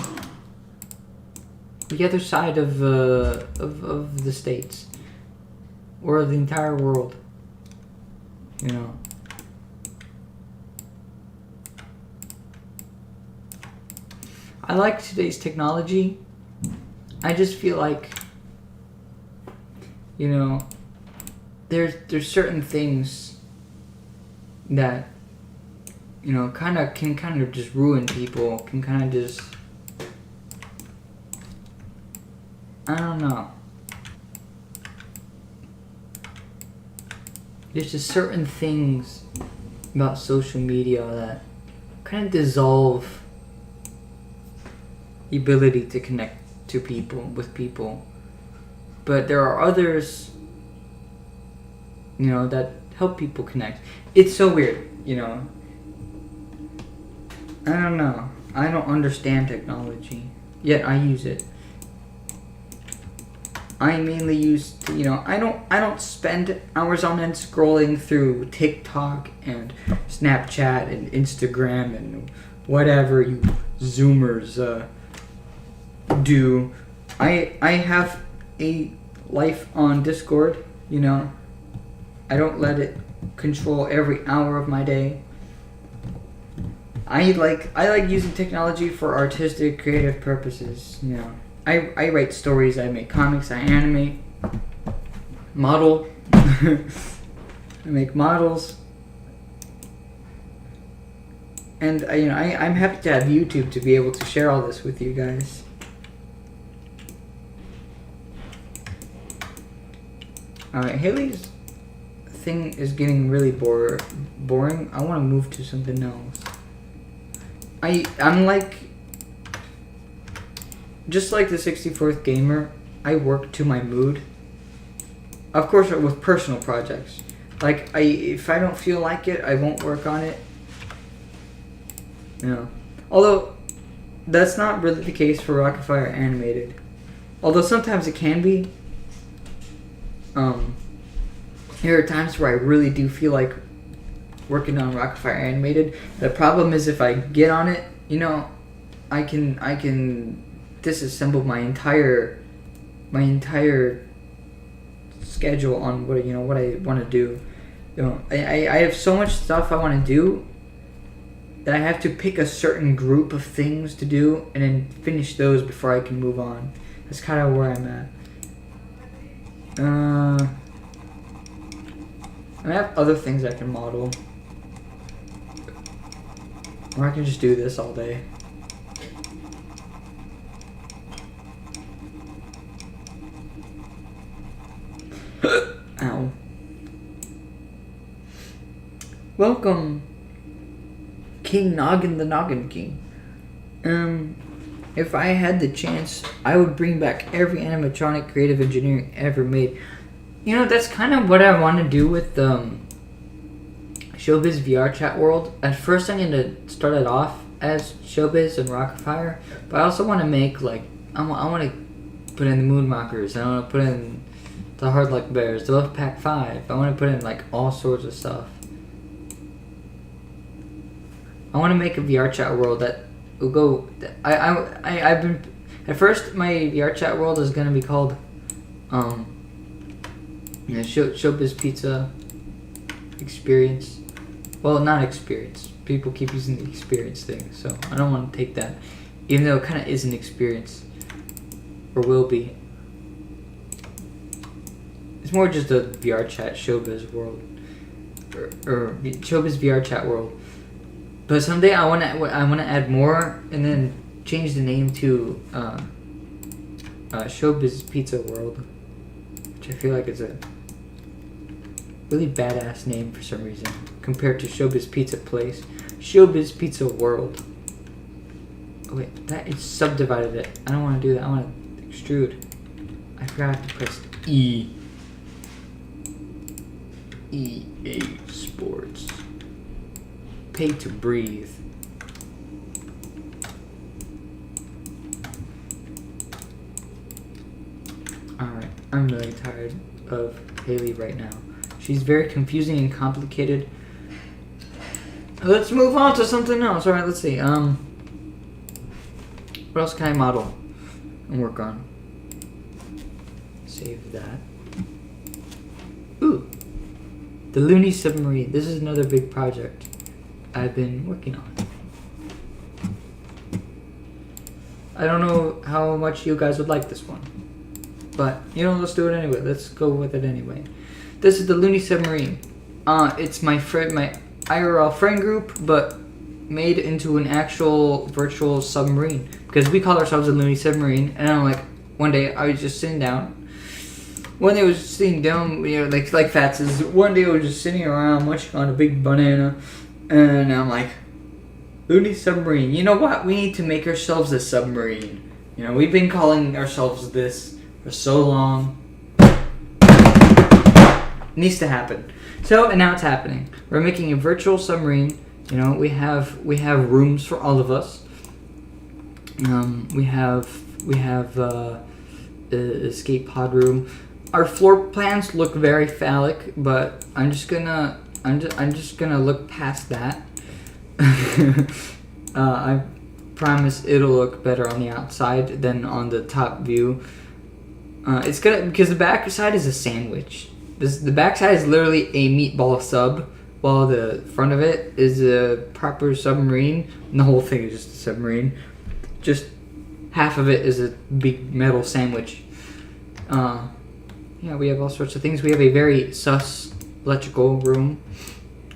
the other side of the States or the entire world. I like today's technology. I just feel like there's certain things that can kind of just ruin people, can kind of just, I don't know. There's just certain things about social media that kind of dissolve the ability to connect with people. But there are others, that help people connect. It's so weird, I don't know. I don't understand technology, yet I use it. I mainly use, I don't spend hours on end scrolling through TikTok and Snapchat and Instagram and whatever you Zoomers do. I have a life on Discord, I don't let it control every hour of my day. I like using technology for artistic, creative purposes, I write stories, I make comics, I animate, model, I make models. And I'm happy to have YouTube to be able to share all this with you guys. Alright, Haley's thing is getting really boring. I want to move to something else. I'm like, just like the 64th Gamer, I work to my mood. Of course, with personal projects. Like, if I don't feel like it, I won't work on it. Although, that's not really the case for Rocket Fire Animated. Although sometimes it can be. There are times where I really do feel like working on Rocket Fire Animated. The problem is if I get on it, I can disassemble my entire schedule on what I want to do. I have so much stuff I want to do that I have to pick a certain group of things to do and then finish those before I can move on. That's kind of where I'm at. I have other things I can model. Or I can just do this all day. Ow. Welcome, King Noggin the Noggin King. If I had the chance, I would bring back every animatronic creative engineering ever made. That's kind of what I want to do with Showbiz VR Chat World. At first, I'm going to start it off as Showbiz and Rocket Fire, but I also want to make, like, I want to put in the Moonwalkers, I want to put in the Hard Luck Bears, the Wolfpack 5. I want to put in, like, all sorts of stuff. I want to make a VR Chat World that will go... I've been... At first, my VR Chat World is going to be called... Showbiz Pizza Experience. Well, not experience. People keep using the experience thing, so I don't want to take that. Even though it kind of is an experience. Or will be. It's more just a VR Chat Showbiz World. Or Showbiz VR Chat World. But someday I want to add more and then change the name to Showbiz Pizza World. Which I feel like is a really badass name for some reason compared to Showbiz Pizza Place. Showbiz Pizza World. Oh wait, that is subdivided it. I don't want to do that. I want to extrude. I forgot to press E. EA Sports. Pay to breathe. Alright, I'm really tired of Haley right now. She's very confusing and complicated. Let's move on to something else. Alright, let's see. What else can I model and work on? Save that. Ooh. The Looney Submarine. This is another big project I've been working on. I don't know how much you guys would like this one. But, let's do it anyway. Let's go with it anyway. This is the Looney Submarine. It's my IRL friend group, but made into an actual virtual submarine. Because we call ourselves a Looney Submarine. And I'm like, one day I was just sitting down. One day I was just sitting down, like Fats is. One day I was just sitting around munching on a big banana. And I'm like, Looney Submarine. You know what? We need to make ourselves a submarine. We've been calling ourselves this for so long. It needs to happen. So, and now it's happening. We're making a virtual submarine. We have rooms for all of us. We have escape pod room. Our floor plans look very phallic, but I'm just gonna look past that. I promise it'll look better on the outside than on the top view. It's because the back side is a sandwich. The back side is literally a meatball sub, while the front of it is a proper submarine, and the whole thing is just a submarine. Just half of it is a big metal sandwich. We have all sorts of things. We have a very sus electrical room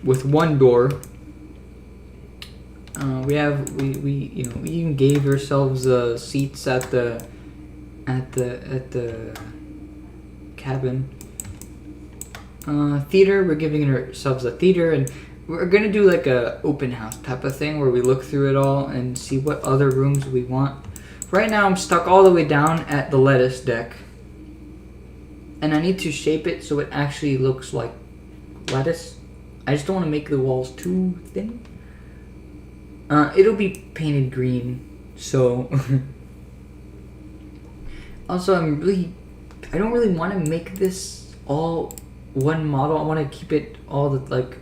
with one door. We even gave ourselves seats at the cabin. Theater, we're giving ourselves a theater, and we're gonna do like a open house type of thing where we look through it all and see what other rooms we want. Right now I'm stuck all the way down at the lettuce deck, and I need to shape it so it actually looks like lettuce. I just don't want to make the walls too thin. It'll be painted green, so also I don't really want to make this all one model. I want to keep it all the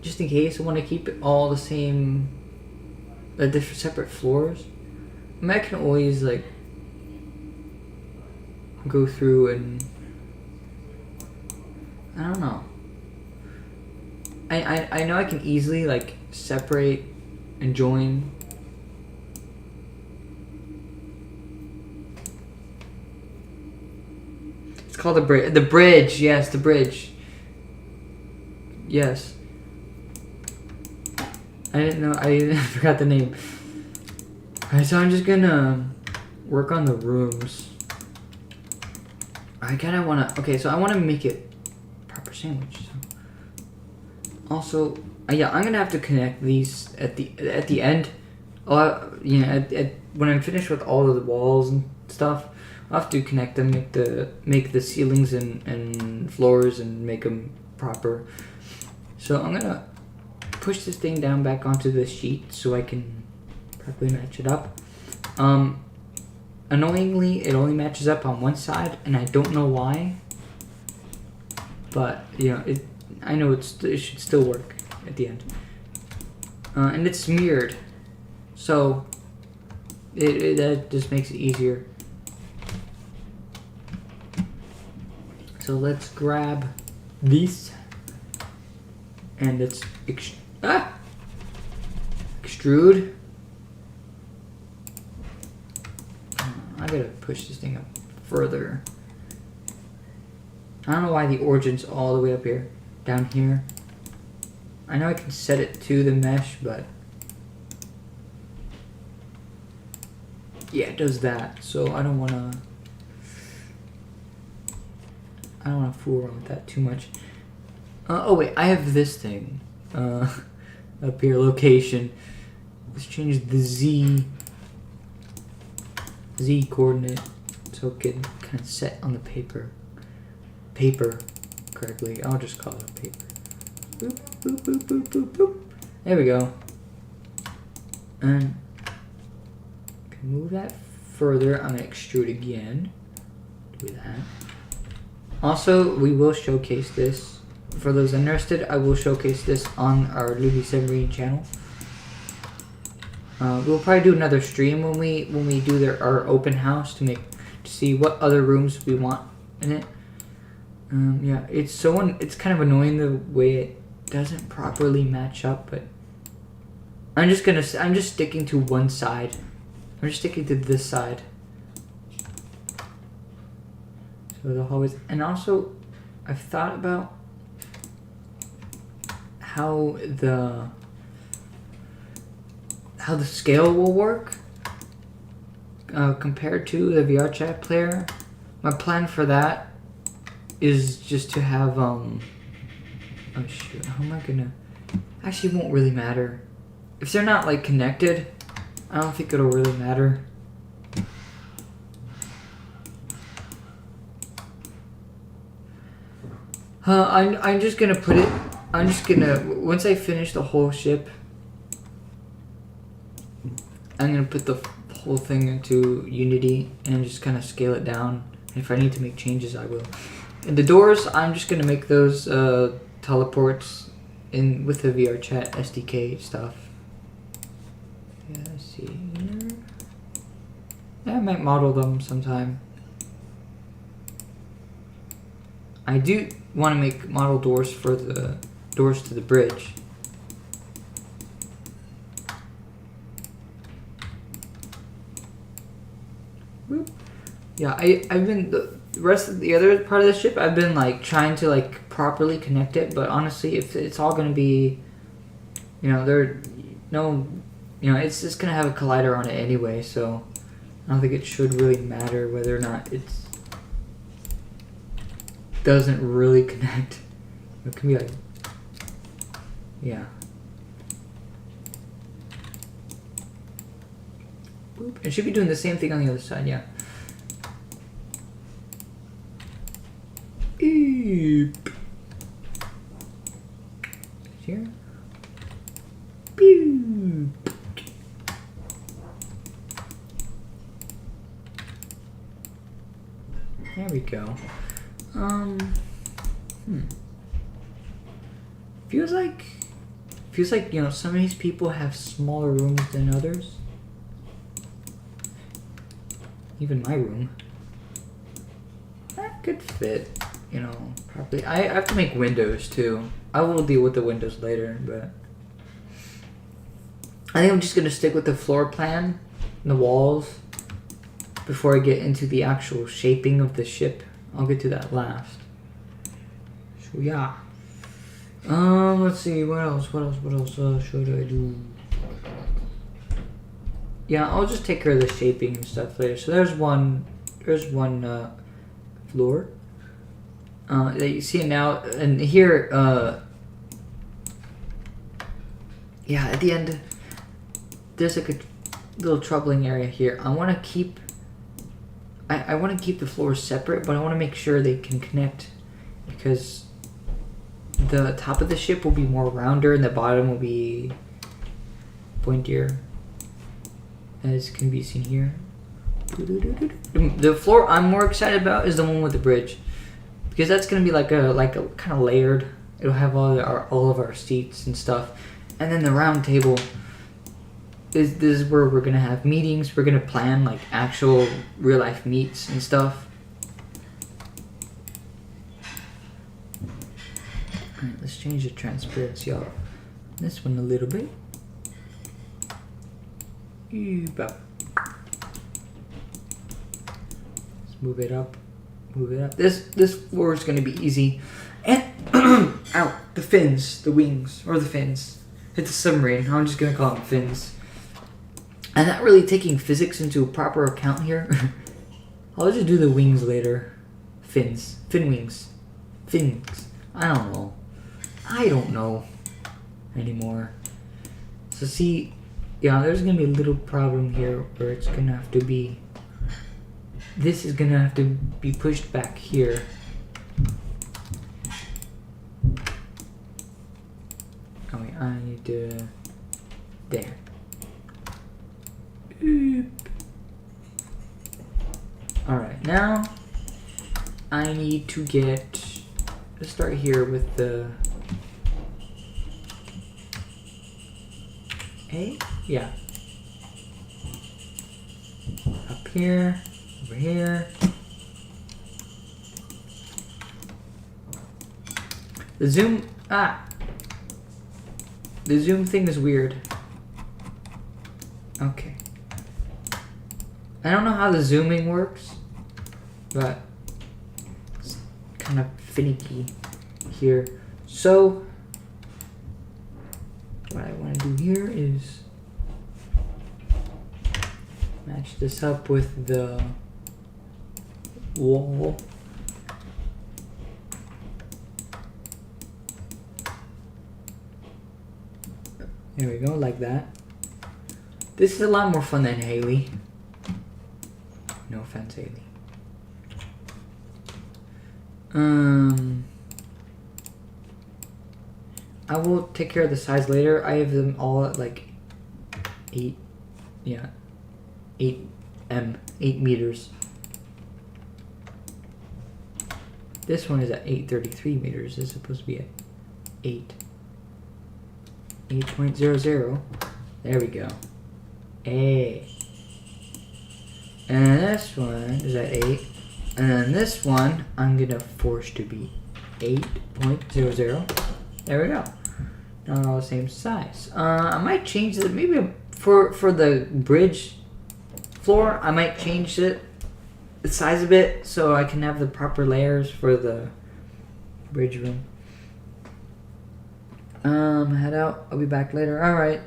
just in case. I want to keep it all the same, the different separate floors. I mean, I can always go through and I don't know. I know I can easily separate and join. It's called the bridge. The bridge, yes, the bridge. Yes. I didn't know. I forgot the name. Alright, so I'm just gonna work on the rooms. I kind of wanna. Okay, so I wanna make it proper sandwich. So. Also, yeah, I'm gonna have to connect these at the end. When I'm finished with all of the walls and stuff, I'll have to connect them, make the ceilings and floors and make them proper. So I'm gonna push this thing down back onto the sheet so I can properly match it up. Annoyingly, it only matches up on one side, and I don't know why. But I know it should still work at the end. And it's smeared, so that just makes it easier. So let's grab these, and let's extrude. I gotta push this thing up further. I don't know why the origin's all the way up here, down here. I know I can set it to the mesh, but yeah, it does that. So I don't wanna fool around with that too much. Oh wait, I have this thing up here, location. Let's change the Z coordinate so it can kind of set on the paper correctly. I'll just call it paper. Boop, boop, boop, boop, boop, boop. There we go. And can move that further. I'm gonna extrude again. Do that. Also, we will showcase this. For those interested, I will showcase this on our Luby Submarine channel. We'll probably do another stream when we do our open house to see what other rooms we want in it. Yeah, it's kind of annoying the way it doesn't properly match up, but I'm just sticking to one side. I'm just sticking to this side. So the hallways, and also I've thought about how the scale will work compared to the VRChat player. My plan for that is just to have oh shoot, how am I gonna, actually it won't really matter if they're not connected. I don't think it'll really matter. I'm just gonna put it, once I finish the whole ship, I'm gonna put the whole thing into Unity and just kind of scale it down. If I need to make changes, I will. And the doors, I'm just gonna make those teleports in with the VRChat SDK stuff. Yeah, let's see here. Yeah, I might model them sometime. I do want to make model doors for the doors to the bridge. Whoop. Yeah, I've been the rest of the other part of the ship, I've been trying to properly connect it, but honestly, if it's all gonna be You know, it's just gonna have a collider on it anyway, so I don't think it should really matter whether or not it's doesn't really connect. It can be like, yeah. Boop. It should be doing the same thing on the other side, yeah. Eep. Here. Pew. There we go. Feels like, you know, some of these people have smaller rooms than others. Even my room. That could fit, you know, properly. I have to make windows too. I will deal with the windows later, but I think I'm just gonna stick with the floor plan and the walls before I get into the actual shaping of the ship. I'll get to that last. So yeah. Let's see, what else should I do? Yeah, I'll just take care of the shaping and stuff later. So there's one floor that you see now, and here, yeah, at the end, there's like a little troubling area here. I want to keep the floors separate, but I want to make sure they can connect, because the top of the ship will be more rounder and the bottom will be pointier, as can be seen here. The floor I'm more excited about is the one with the bridge, because that's gonna be like a kind of layered. It'll have all of our seats and stuff, and then the round table. This is where we're gonna have meetings. We're gonna plan like actual real life meets and stuff. Alright, let's change the transparency of this one a little bit. Let's move it up. This floor is gonna be easy. And ow, the fins, the wings, or the fins. It's a submarine. I'm just gonna call them fins. I'm not really taking physics into a proper account here. I'll just do the wings later. Fins. Fin wings. Fins. I don't know anymore. So see, yeah, there's gonna be a little problem here where it's gonna have to be, this is gonna have to be pushed back here. Oh wait, I need to, there. Alright, now I need to let's start here with the A? Yeah. Up here, over here. The zoom thing is weird. Okay. I don't know how the zooming works, but it's kind of finicky here. So what I want to do here is match this up with the wall. There we go, like that. This is a lot more fun than Haley. No offense, Haley. I will take care of the size later. I have them all at like 8 meters. This one is at 833 meters. It's supposed to be at 8.00. There we go. A. And this one is at 8. And then this one, I'm going to force to be 8.00. There we go. Now they're all the same size. I might change it. Maybe for the bridge floor, I might change the size a bit so I can have the proper layers for the bridge room. Head out. I'll be back later. All right.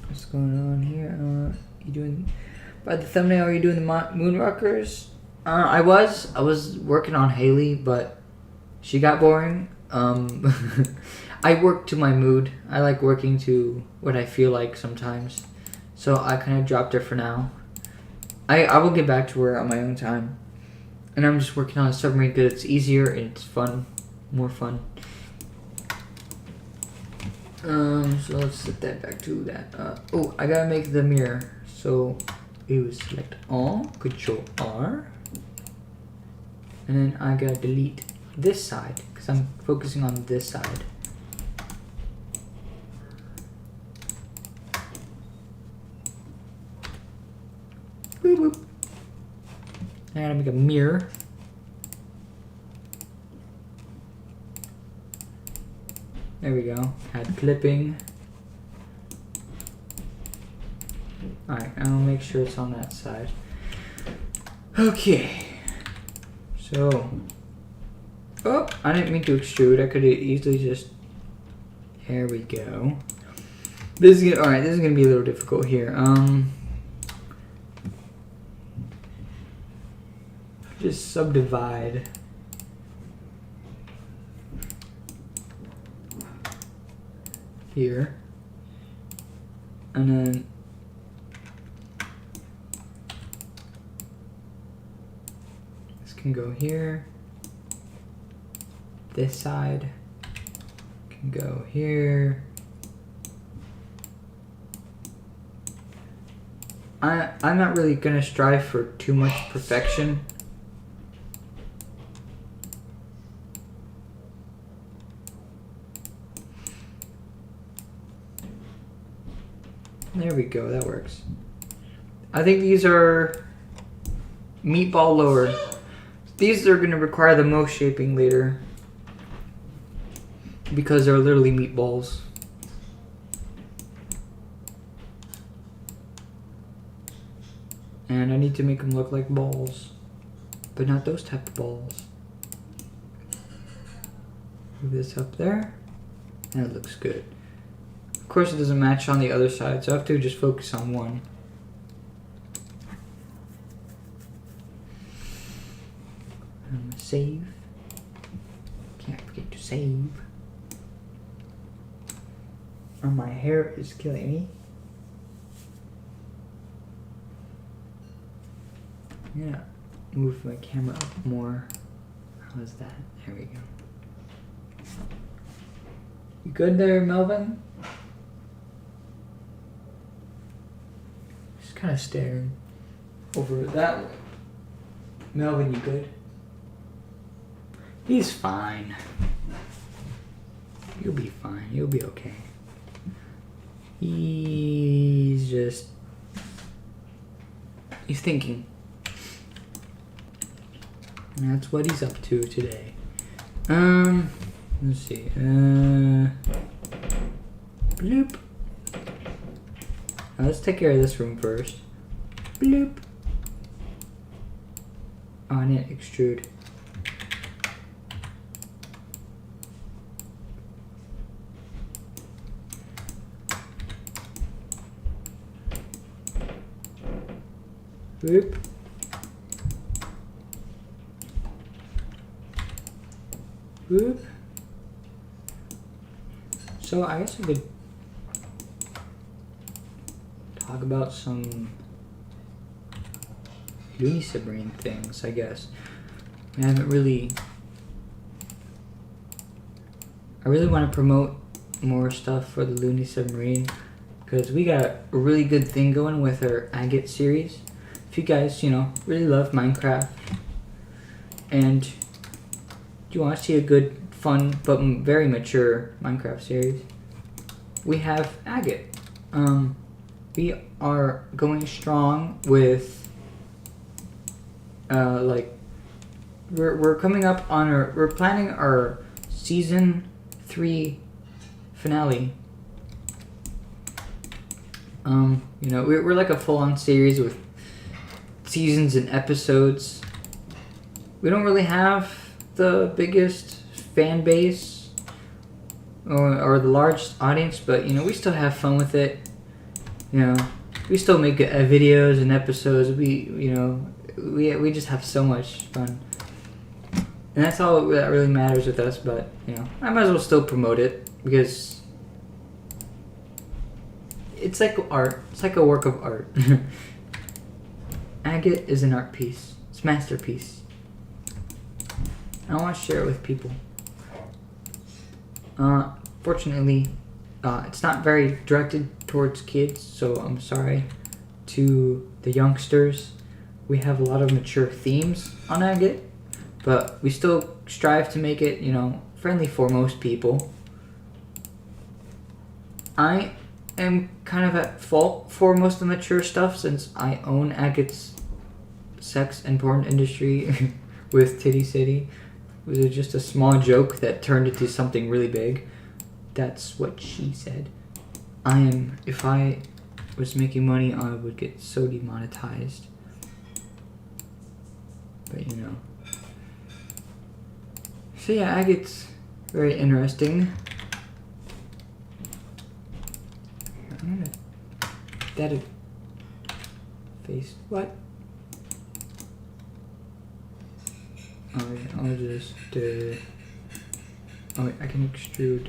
What's going on here? You doing by the thumbnail? Are you doing the Moonrockers? I was working on Haley, but she got boring. I work to my mood. I like working to what I feel like sometimes, so I kind of dropped her for now. I will get back to her on my own time, and I'm just working on a submarine because it's easier and it's fun, more fun. So let's set that back to that. Oh, I gotta make the mirror. So we will select all, Control R, and then I gotta delete this side because I'm focusing on this side. Boop, boop. I gotta make a mirror. There we go. Add clipping. Alright, I'll make sure it's on that side. Okay. So. Oh, I didn't mean to extrude. I could have easily just. There we go. This is alright, this is gonna be a little difficult here. Just subdivide. Here. And then this can go here. This side can go here. I'm not really gonna strive for too much perfection. There we go, that works. I think these are meatball lower. These are going to require the most shaping later because they're literally meatballs. And I need to make them look like balls, but not those type of balls. Move this up there, and it looks good. Of course it doesn't match on the other side, so I have to just focus on one. I'm gonna save. Can't forget to save. Oh, my hair is killing me. Yeah, move my camera up more. How's that? There we go. You good there, Melvin? Kind of staring over that way. Melvin, you good? He's fine. You'll be fine. You'll be okay. He's thinking. And that's what he's up to today. Let's see. Bloop. Now let's take care of this room first. Bloop. Oh, I need to extrude. Bloop. Bloop. So I guess I could talk about some Looney Submarine things, I guess. I really want to promote more stuff for the Looney Submarine because we got a really good thing going with our Agate series. If you guys, really love Minecraft and you want to see a good, fun, but very mature Minecraft series, we have Agate. We are going strong with, we're coming up on we're planning our season 3 finale. We're like a full-on series with seasons and episodes. we don't really have the biggest fan base or the largest audience, but we still have fun with it. We still make videos and episodes. We just have so much fun, and that's all that really matters with us. But I might as well still promote it because it's like art. It's like a work of art. Agate is an art piece. It's a masterpiece. I want to share it with people. Fortunately, it's not very directed towards kids, so I'm sorry to the youngsters. We have a lot of mature themes on Agate, but we still strive to make it, friendly for most people. I am kind of at fault for most of the mature stuff since I own Agate's sex and porn industry with Titty City. It was just a small joke that turned into something really big. That's what she said. If I was making money, I would get so demonetized. But So yeah, Agate's very interesting. I'm gonna... That face... What? Oh yeah, I'll just... Oh wait, I can extrude.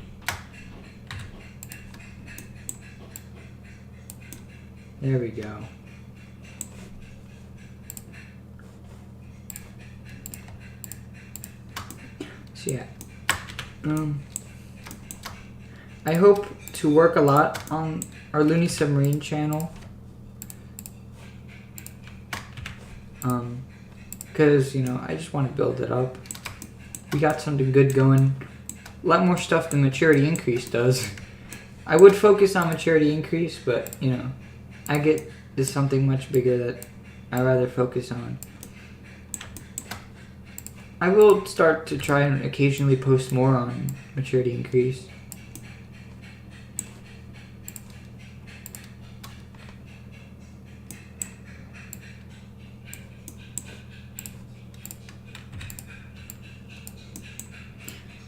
There we go. So yeah. I hope to work a lot on our Looney Submarine channel. Because, I just want to build it up. We got something good going. A lot more stuff than Maturity Increase does. I would focus on Maturity Increase, but, Agate is something much bigger that I'd rather focus on. I will start to try and occasionally post more on Maturity Increase.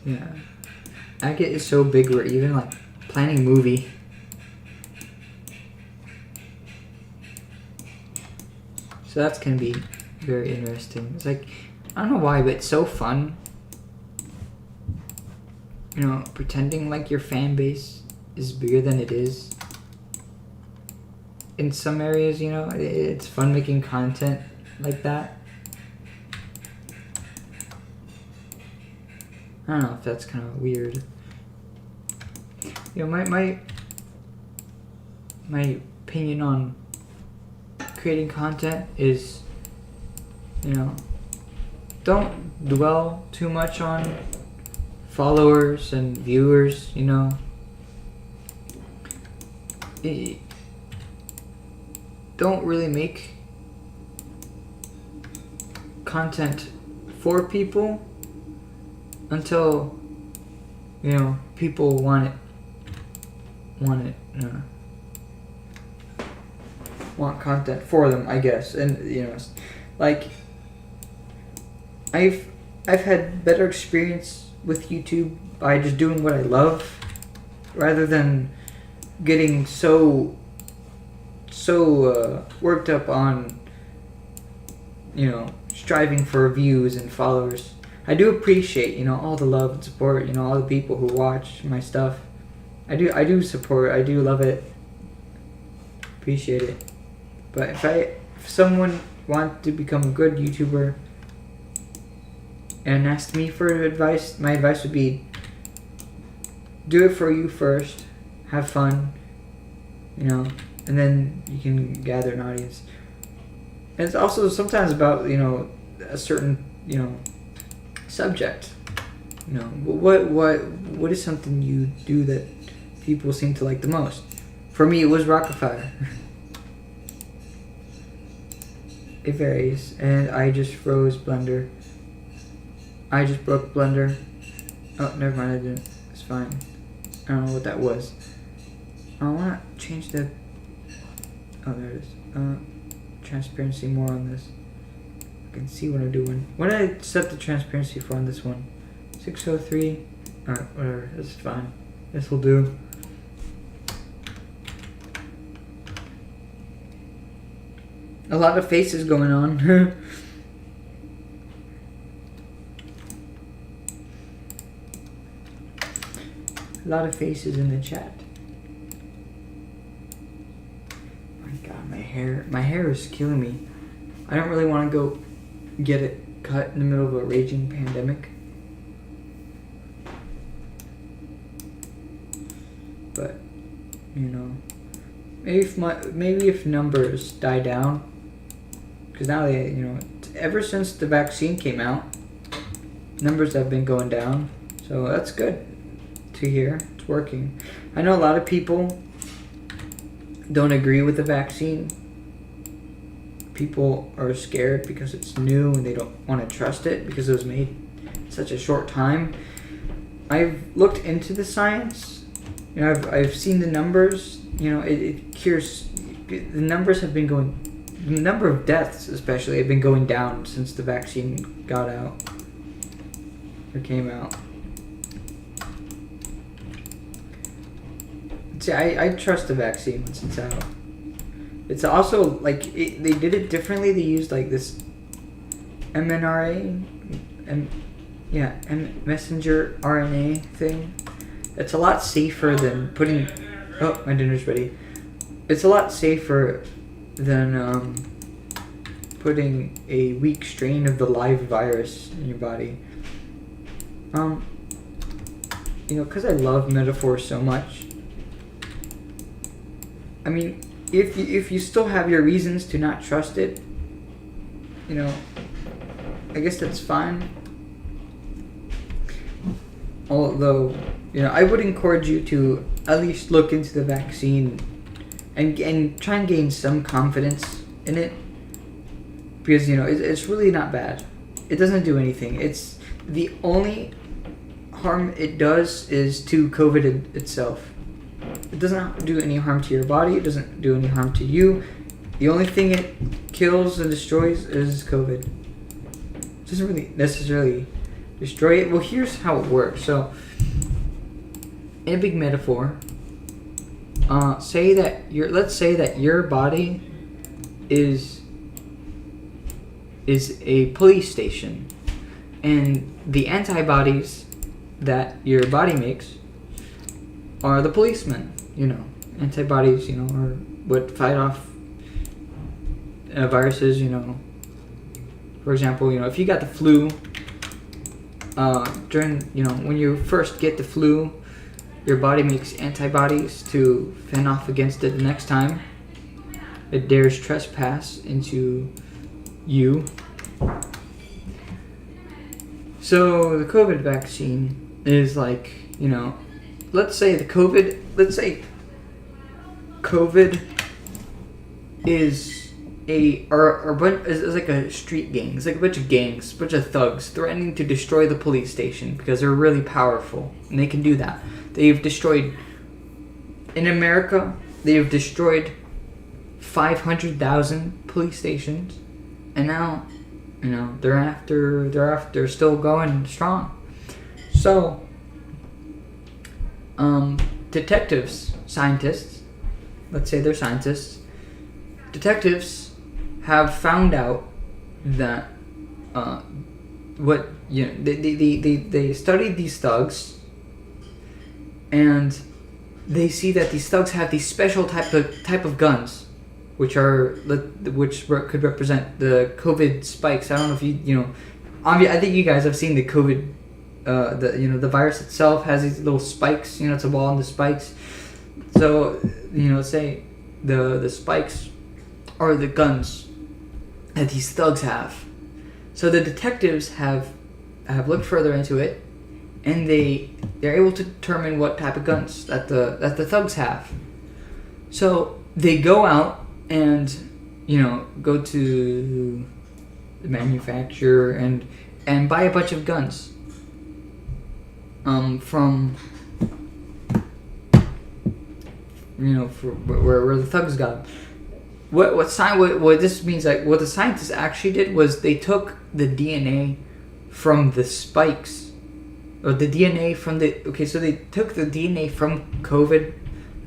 Yeah. Agate is so big we're even planning a movie. So that's gonna be very interesting. It's I don't know why, but it's so fun. Pretending like your fan base is bigger than it is. In some areas, it's fun making content like that. I don't know if that's kind of weird. My opinion on creating content is, don't dwell too much on followers and viewers, Don't really make content for people until, people want content for them, I guess. And, I've had better experience with YouTube by just doing what I love rather than getting so worked up on striving for views and followers. I do appreciate all the love and support, all the people who watch my stuff. I do support, I do love it, appreciate it. But if someone wants to become a good YouTuber and asked me for advice, my advice would be do it for you first, have fun, and then you can gather an audience. And it's also sometimes about, a certain, subject. What is something you do that people seem to like the most? For me, it was Rockafire. It varies, and I just froze Blender. I just broke Blender. Oh, never mind, I didn't. It's fine. I don't know what that was. I want to change the... Oh, there it is. Transparency more on this. can see what I'm doing. What did I set the transparency for on this one? 603. Alright, whatever. That's fine. This will do. A lot of faces going on. A lot of faces in the chat. My God, my hair is killing me. I don't really want to go get it cut in the middle of a raging pandemic. But, you know, maybe if numbers die down, because now they, you know, ever since the vaccine came out, numbers have been going down, so that's good to hear. It's working. I know a lot of people don't agree with the vaccine. People are scared because it's new and they don't want to trust it because it was made in such a short time. I've looked into the science. You know, I've seen the numbers. You know, it cures. The numbers have been going. The number of deaths, especially, have been going down since the vaccine got out or came out. See, I trust the vaccine once it's out. It's also like they did it differently. They used like this mRNA and messenger RNA thing. It's a lot safer than putting. Oh, my dinner's ready. It's a lot safer than putting a weak strain of the live virus in your body. You know, because I love metaphors so much. I mean, if you still have your reasons to not trust it, you know, I guess that's fine. Although, you know, I would encourage you to at least look into the vaccine and try and gain some confidence in it, because, you know, it's really not bad. It doesn't do anything. It's the only harm it does is to COVID itself. It doesn't do any harm to your body. It doesn't do any harm to you. The only thing it kills and destroys is COVID. It doesn't really necessarily destroy it. Well, here's how it works. So, in a big metaphor, let's say that your body is a police station, and the antibodies that your body makes are the policemen. You know, antibodies, you know, are what fight off viruses. You know, for example, you know, if you got the flu, during, you know, when you first get the flu, your body makes antibodies to fend off against it the next time it dares trespass into you. So the COVID vaccine is like, you know, let's say COVID is is like a street gang. It's like a bunch of gangs, a bunch of thugs threatening to destroy the police station because they're really powerful and they can do that. They've destroyed, in America, they've destroyed 500,000 police stations, and now, you know, they're still going strong. So, detectives, scientists, let's say they're scientists, detectives have found out that they studied these thugs, and they see that these thugs have these special type of guns, which could represent the COVID spikes. I don't know if you know. I think you guys have seen the COVID. The virus itself has these little spikes. You know, it's a ball and the spikes. So, you know, say the spikes are the guns that these thugs have. So the detectives have looked further into it, and they're able to determine what type of guns that the thugs have. So they go out and, you know, go to the manufacturer and buy a bunch of guns from, you know, where the thugs got them. what this means, like what the scientists actually did was they took the DNA from the spikes, or the DNA from the so they took the DNA from COVID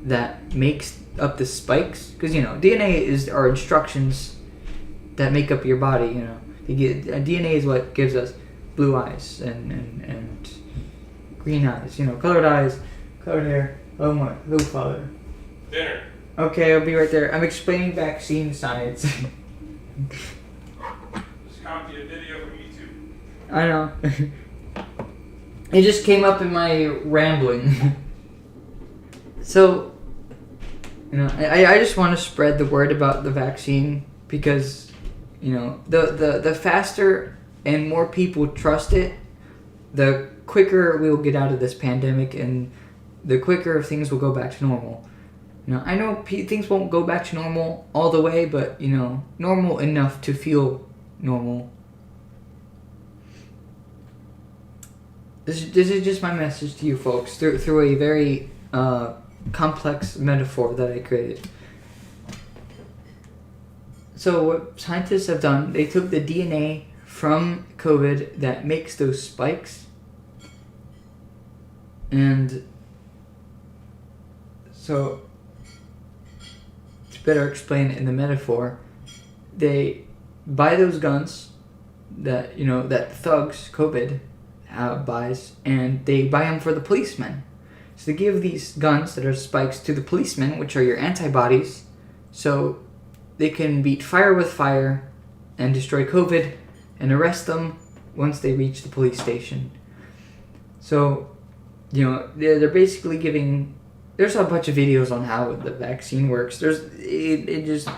that makes up the spikes, because DNA is our instructions that make up your body. DNA is what gives us blue eyes and green eyes, colored eyes, colored hair. Oh my little father. Dinner. Okay, I'll be right there. I'm explaining vaccine science. Just copy a video from YouTube. I know. It just came up in my rambling. So, I just want to spread the word about the vaccine, because, the faster and more people trust it, the quicker we'll get out of this pandemic, and the quicker things will go back to normal. I know things won't go back to normal all the way, but, normal enough to feel normal. This is just my message to you folks through a very complex metaphor that I created. So what scientists have done, they took the DNA from COVID that makes those spikes, and so to better explain it in the metaphor, they buy those guns that that thugs COVID buys, and they buy them for the policemen. So they give these guns that are spikes to the policemen, which are your antibodies, so they can beat fire with fire and destroy COVID and arrest them once they reach the police station. So, they're basically giving. There's a bunch of videos on how the vaccine works. It just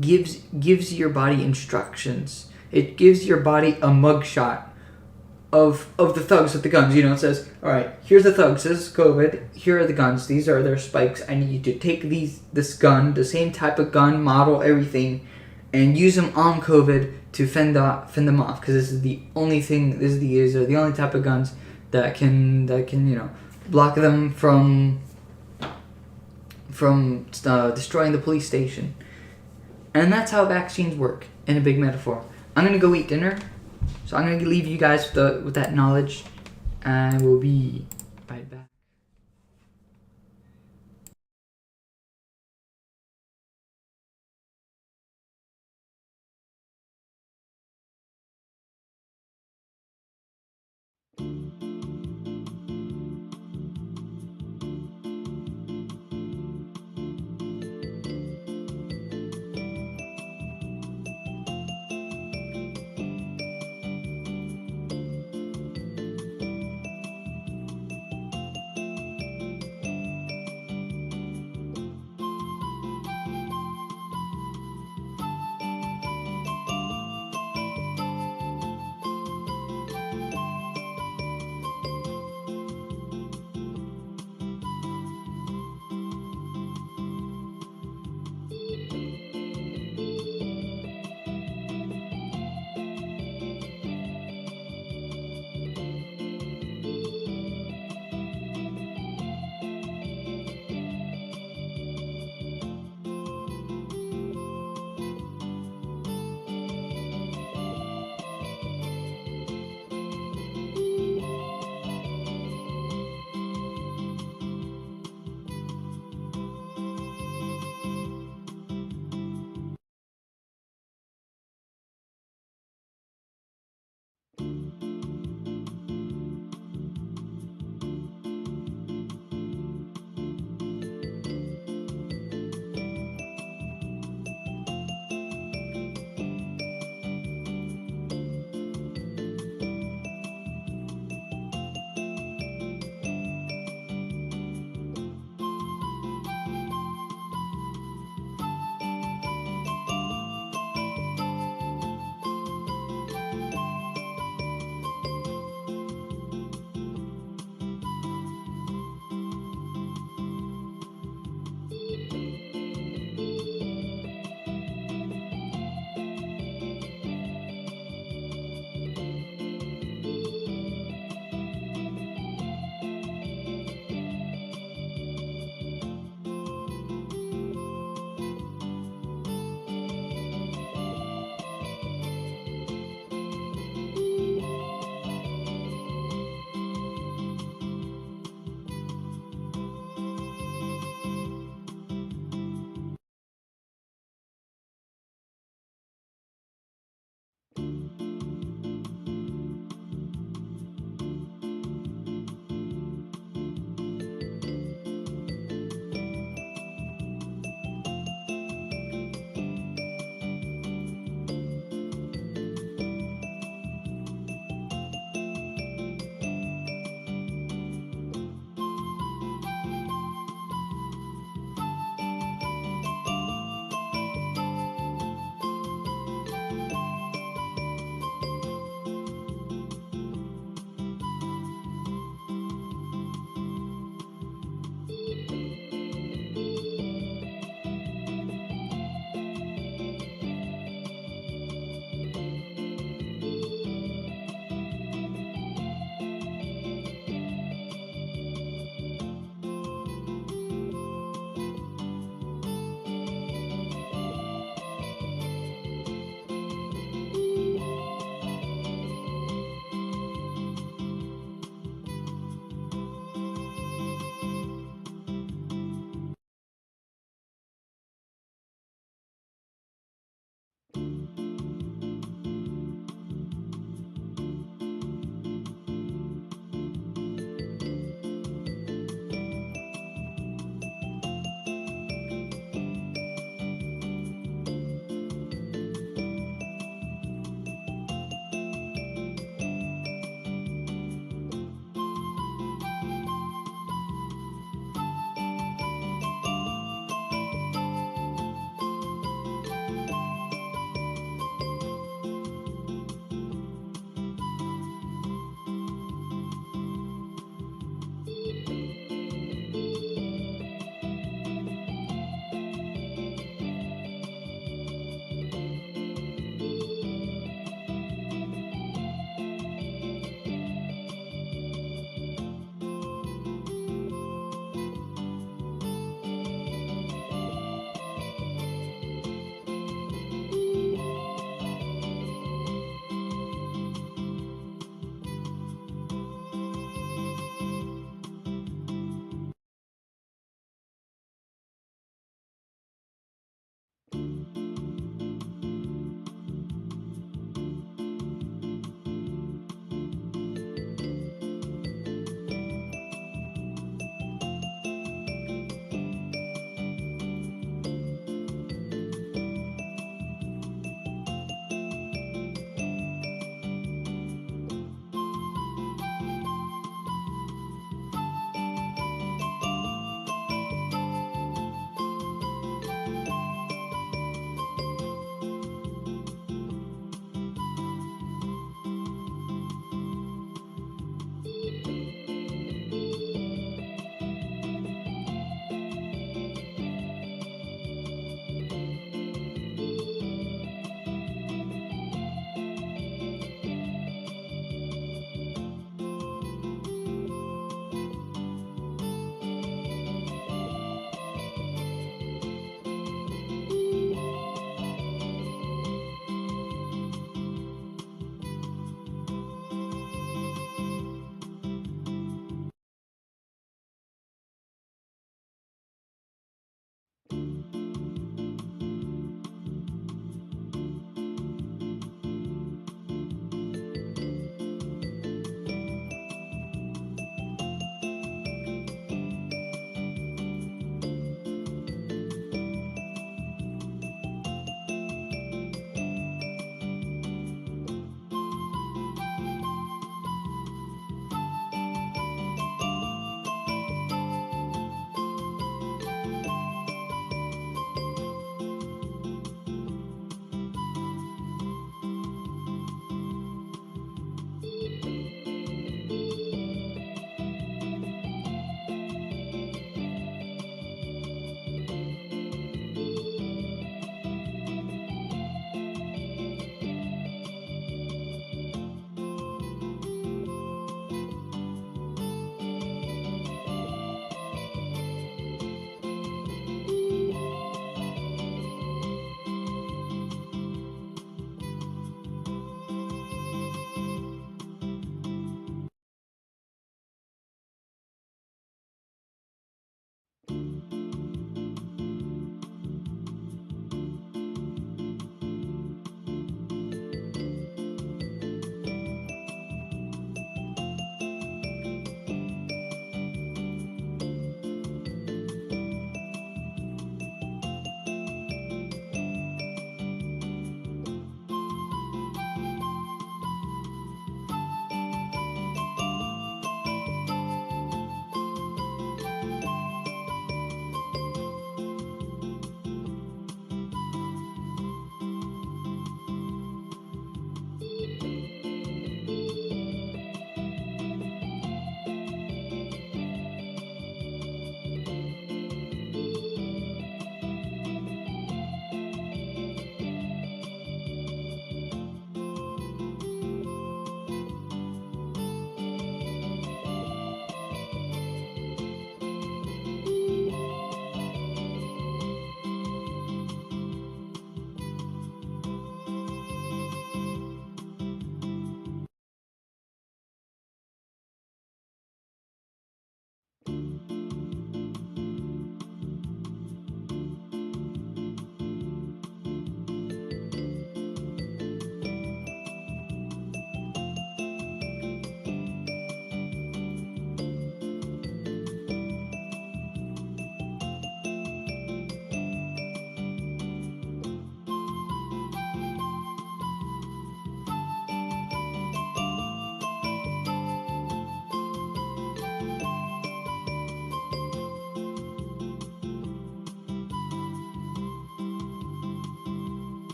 gives your body instructions. It gives your body a mugshot of the thugs with the guns. It says, all right, here's the thugs. This is COVID. Here are the guns. These are their spikes. I need you to take this gun, the same type of gun, model, everything, and use them on COVID to fend them off. Because this is the only thing. These are the only type of guns that can block them from destroying the police station. And that's how vaccines work in a big metaphor. I'm gonna go eat dinner. So I'm going to leave you guys with that knowledge, and we'll be right back.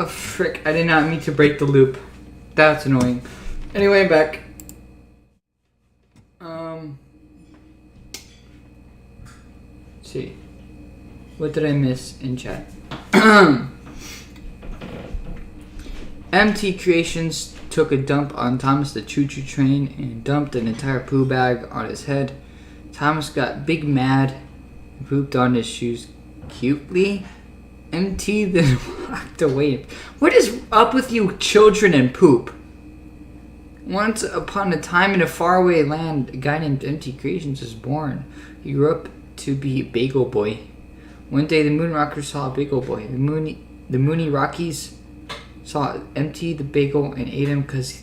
Frick. I did not mean to break the loop. That's annoying. Anyway, I'm back. Let's see. What did I miss in chat? MT Creations took a dump on Thomas the Choo Choo Train and dumped an entire poo bag on his head. Thomas got big mad and pooped on his shoes cutely. MT then walked away. What is up with you children and poop? Once upon a time in a faraway land, a guy named MT Creations was born. He grew up to be Bagel Boy. One day the Moonrockers saw a Bagel Boy. The Moony Rockies saw MT the bagel and ate him because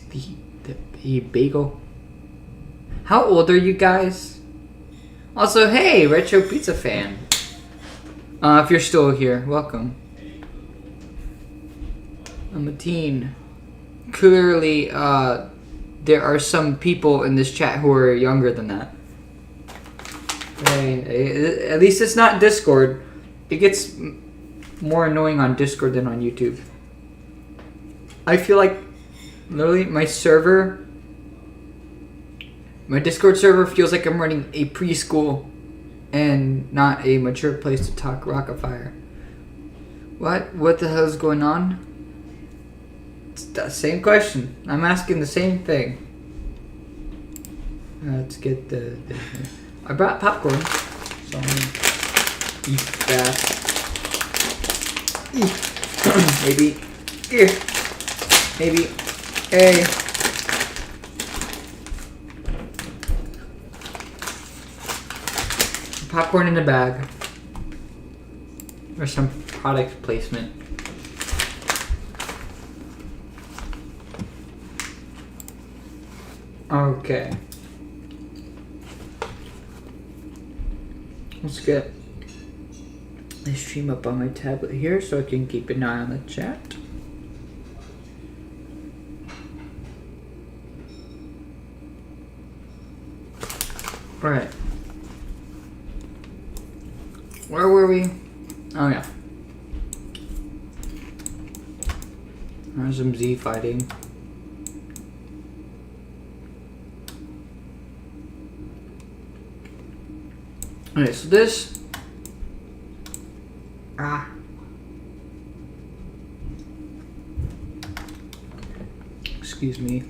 he bagel. How old are you guys? Also, hey, Retro Pizza fan. If you're still here, welcome. I'm a teen. Clearly, there are some people in this chat who are younger than that. I mean, at least it's not Discord. It gets more annoying on Discord than on YouTube. I feel like literally my Discord server feels like I'm running a preschool and not a mature place to talk Rocket Fire. What the hell is going on? It's the same question. I'm asking the same thing. Let's get the I brought popcorn, so I'm gonna eat that. Maybe. Maybe. Hey. Popcorn in a bag. Or some product placement. Okay. Let's get the stream up on my tablet here so I can keep an eye on the chat. Alright. Where were we? Oh yeah. There's some Z fighting. Okay, so this... Excuse me.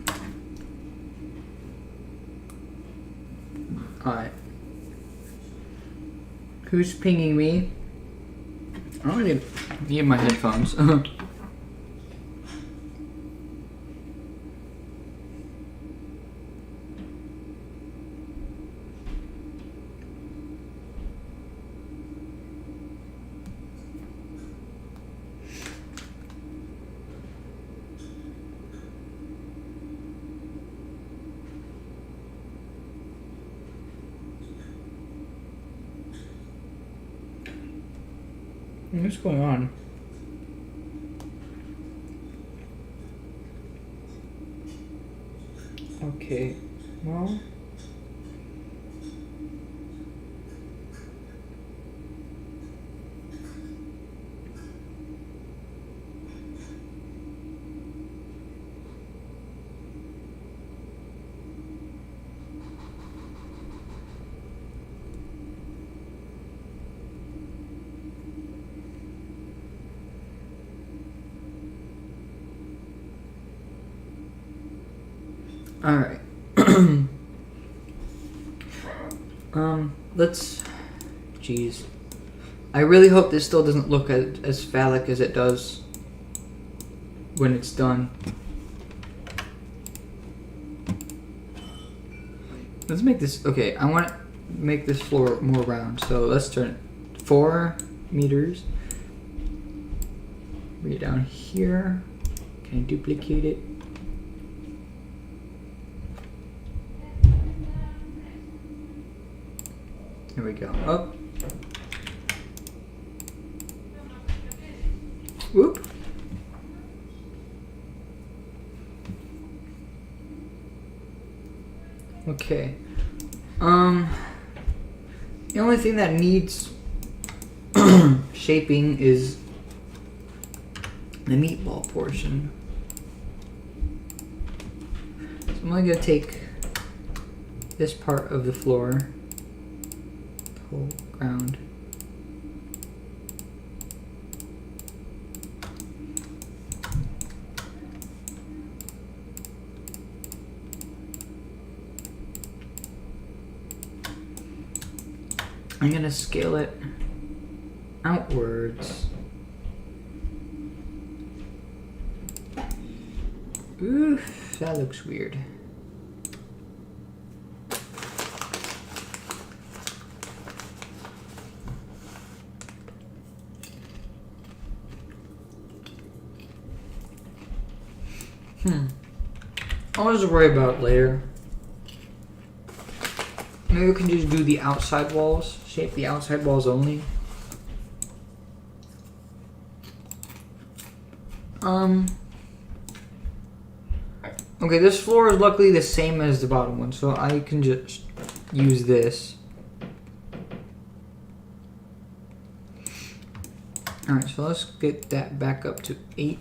Alright. Who's pinging me? I don't need my headphones. What's going on? Okay, well... Alright. Let's... Jeez. I really hope this still doesn't look as phallic as it does when it's done. Let's make this... Okay, I want to make this floor more round, so let's turn it 4 meters. Bring it down here. Can I duplicate it? Here we go. Up. Whoop. Okay. The only thing that needs shaping is the meatball portion. So I'm only gonna take this part of the floor, the whole ground. I'm gonna scale it outwards. Oof, that looks weird. I'll just worry about it later. Maybe we can just do the outside walls, shape the outside walls only. Okay, this floor is luckily the same as the bottom one, so I can just use this. Alright, so let's get that back up to 8.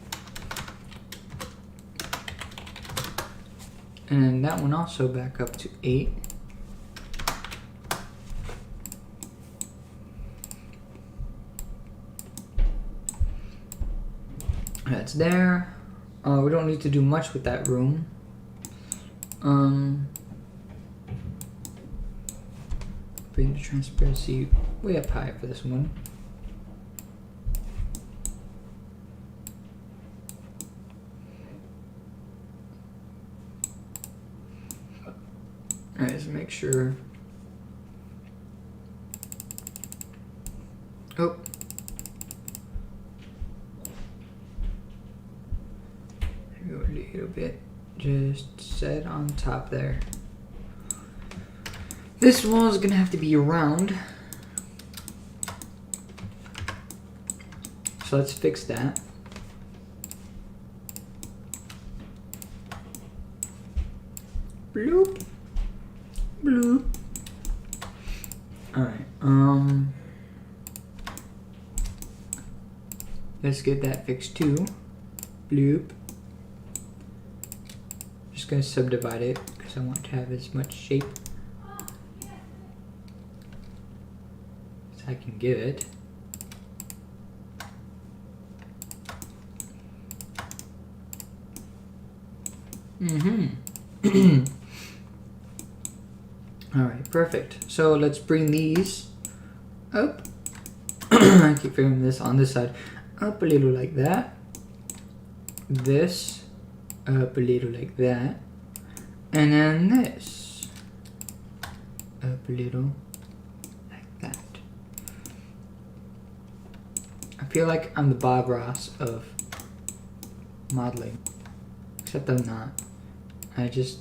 And then that one also back up to 8. That's there. We don't need to do much with that room. Bring the transparency way up high for this one. Alright, let's make sure. Oh. Go a little bit. Just set on top there. This wall is gonna have to be round. So let's fix that. Bloop. Bloop. Alright, let's get that fixed too. Bloop. Just gonna subdivide it because I want to have as much shape as I can give it. Alright, perfect. So let's bring these up. I keep figuring this on this side. Up a little like that. This up a little like that. And then this up a little like that. I feel like I'm the Bob Ross of modeling. Except I'm not. I just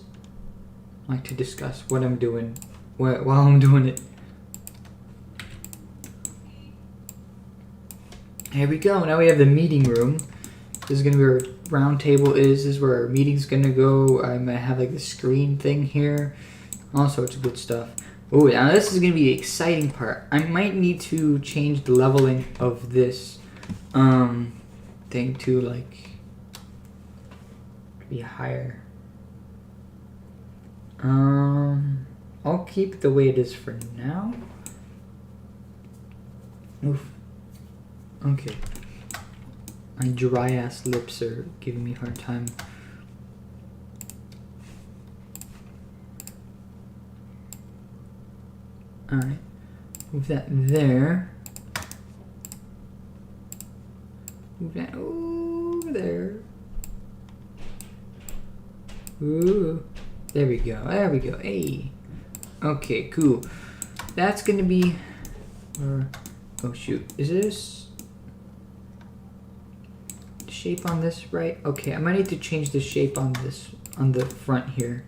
like to discuss what I'm doing while I'm doing it. Here we go. Now we have the meeting room. This is gonna be where round table is. This is where our meeting's gonna go. I'm gonna have like the screen thing here. All sorts of good stuff. Oh, now this is gonna be the exciting part. I might need to change the leveling of this thing to like be higher. I'll keep it the way it is for now. Oof. Okay. My dry ass lips are giving me a hard time. Alright. Move that there. Move that over there. Ooh. There we go. There we go. Hey. Okay, cool. That's gonna be. Oh shoot. Is this shape on this right? Okay, I might need to change the shape on this on the front here.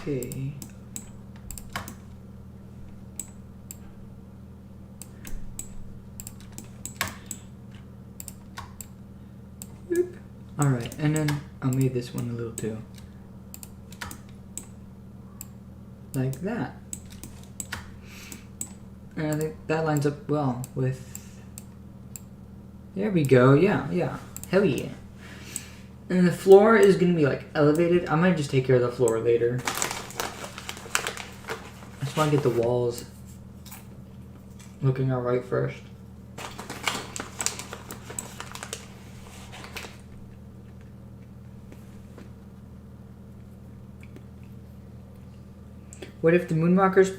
Okay. Alright, and then I'll move this one a little too. Like that. And I think that lines up well with... There we go, yeah. Hell yeah. And the floor is gonna be like elevated. I might just take care of the floor later. I just wanna get the walls looking alright first. What if the Moonrockers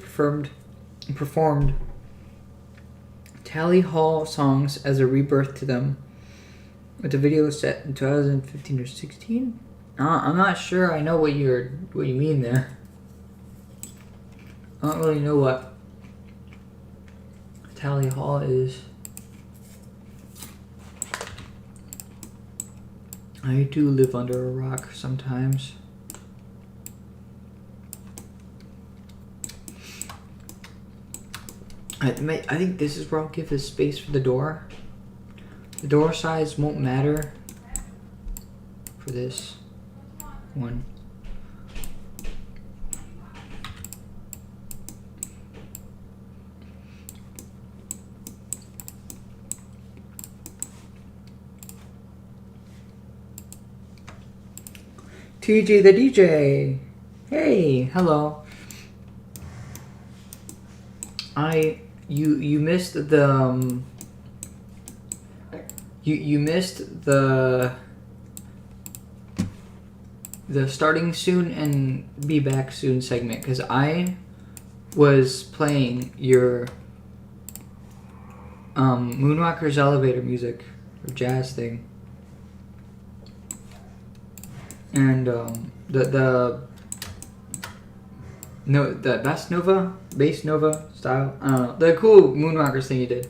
performed Tally Hall songs as a rebirth to them? With the video set in 2015 or 16? I'm not sure I know what you mean there. I don't really know what Tally Hall is. I do live under a rock sometimes. I think this is where I'll give this space for the door. The door size won't matter for this one. TJ the DJ. Hey, hello. You missed the you missed the starting soon and be back soon segment because I was playing your Moonrockers elevator music or jazz thing, and the bass nova style. I don't know, the cool Moonrockers thing you did.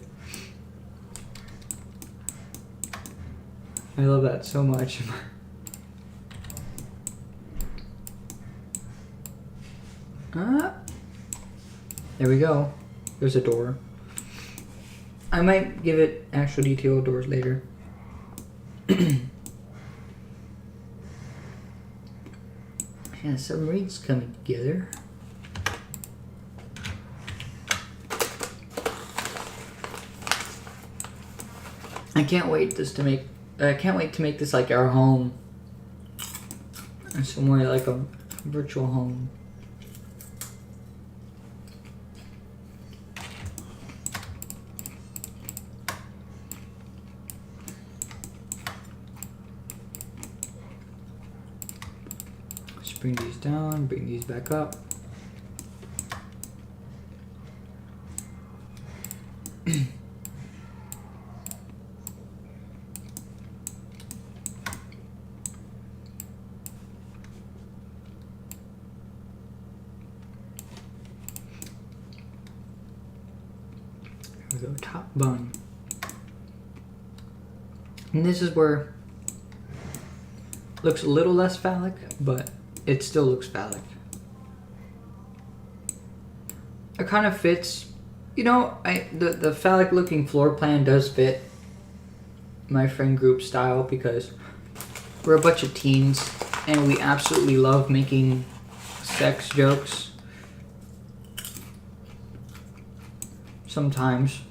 I love that so much. There we go. There's a door. I might give it actual detailed doors later. Yeah, submarines coming together. I can't wait to make this like our home. Somewhere like a virtual home. Let's bring these down, bring these back up. There we go, top bun. And this is where it looks a little less phallic, but it still looks phallic. It kind of fits, you know, the phallic looking floor plan does fit my friend group style because we're a bunch of teens and we absolutely love making sex jokes. Sometimes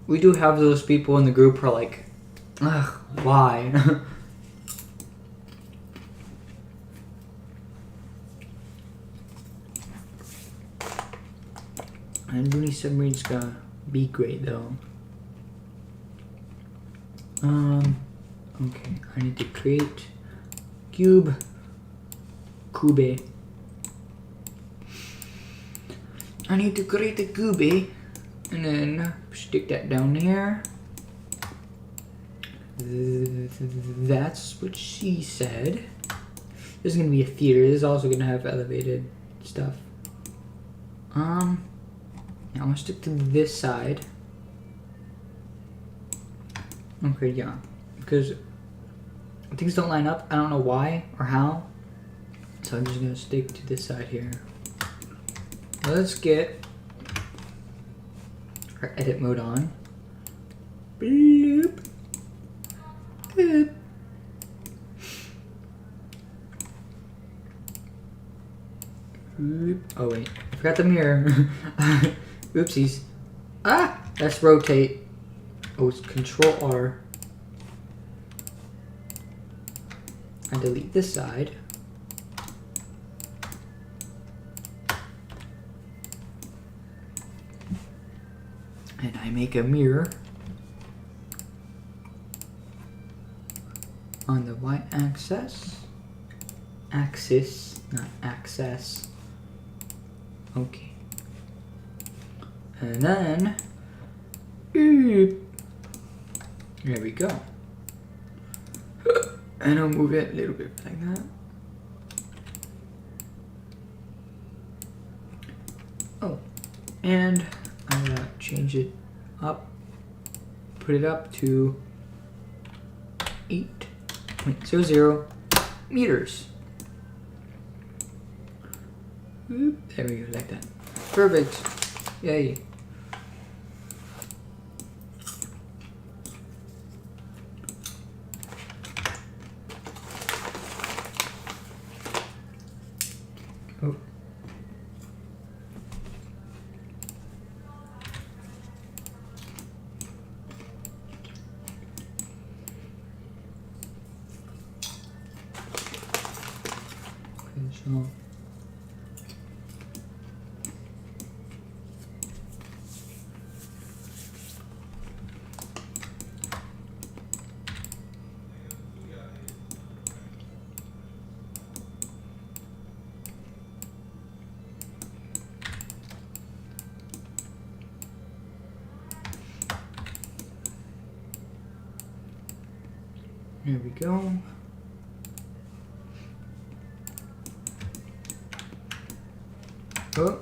we do have those people in the group who are like, ugh, why? And Looney Submarine's gonna be great though. Okay, I need to create cube. I need to create a cube and then stick that down there. That's what she said. This is gonna be a theater. This is also gonna have elevated stuff. Now I'm gonna stick to this side. Okay, yeah, because things don't line up. I don't know why or how, so I'm just gonna stick to this side here. let's get our edit mode on. Bloop. Bloop. Bloop. Oh wait, I forgot the mirror. Oopsies. Ah, let's rotate. Oh, it's Control R. And delete this side. And I make a mirror on the y-axis. Axis, not access. Okay. And then, there we go. And I'll move it a little bit like that. Oh, and I'm gonna change it up, put it up to 8.00 meters. There we go, like that. Perfect. Yay. Oh. Okay, so there we go. Oh.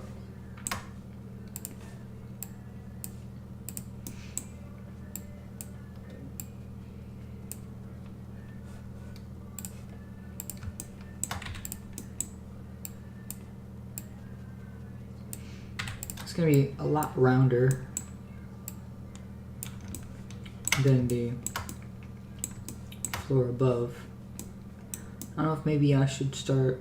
It's gonna be a lot rounder than the floor above. I don't know if maybe I should start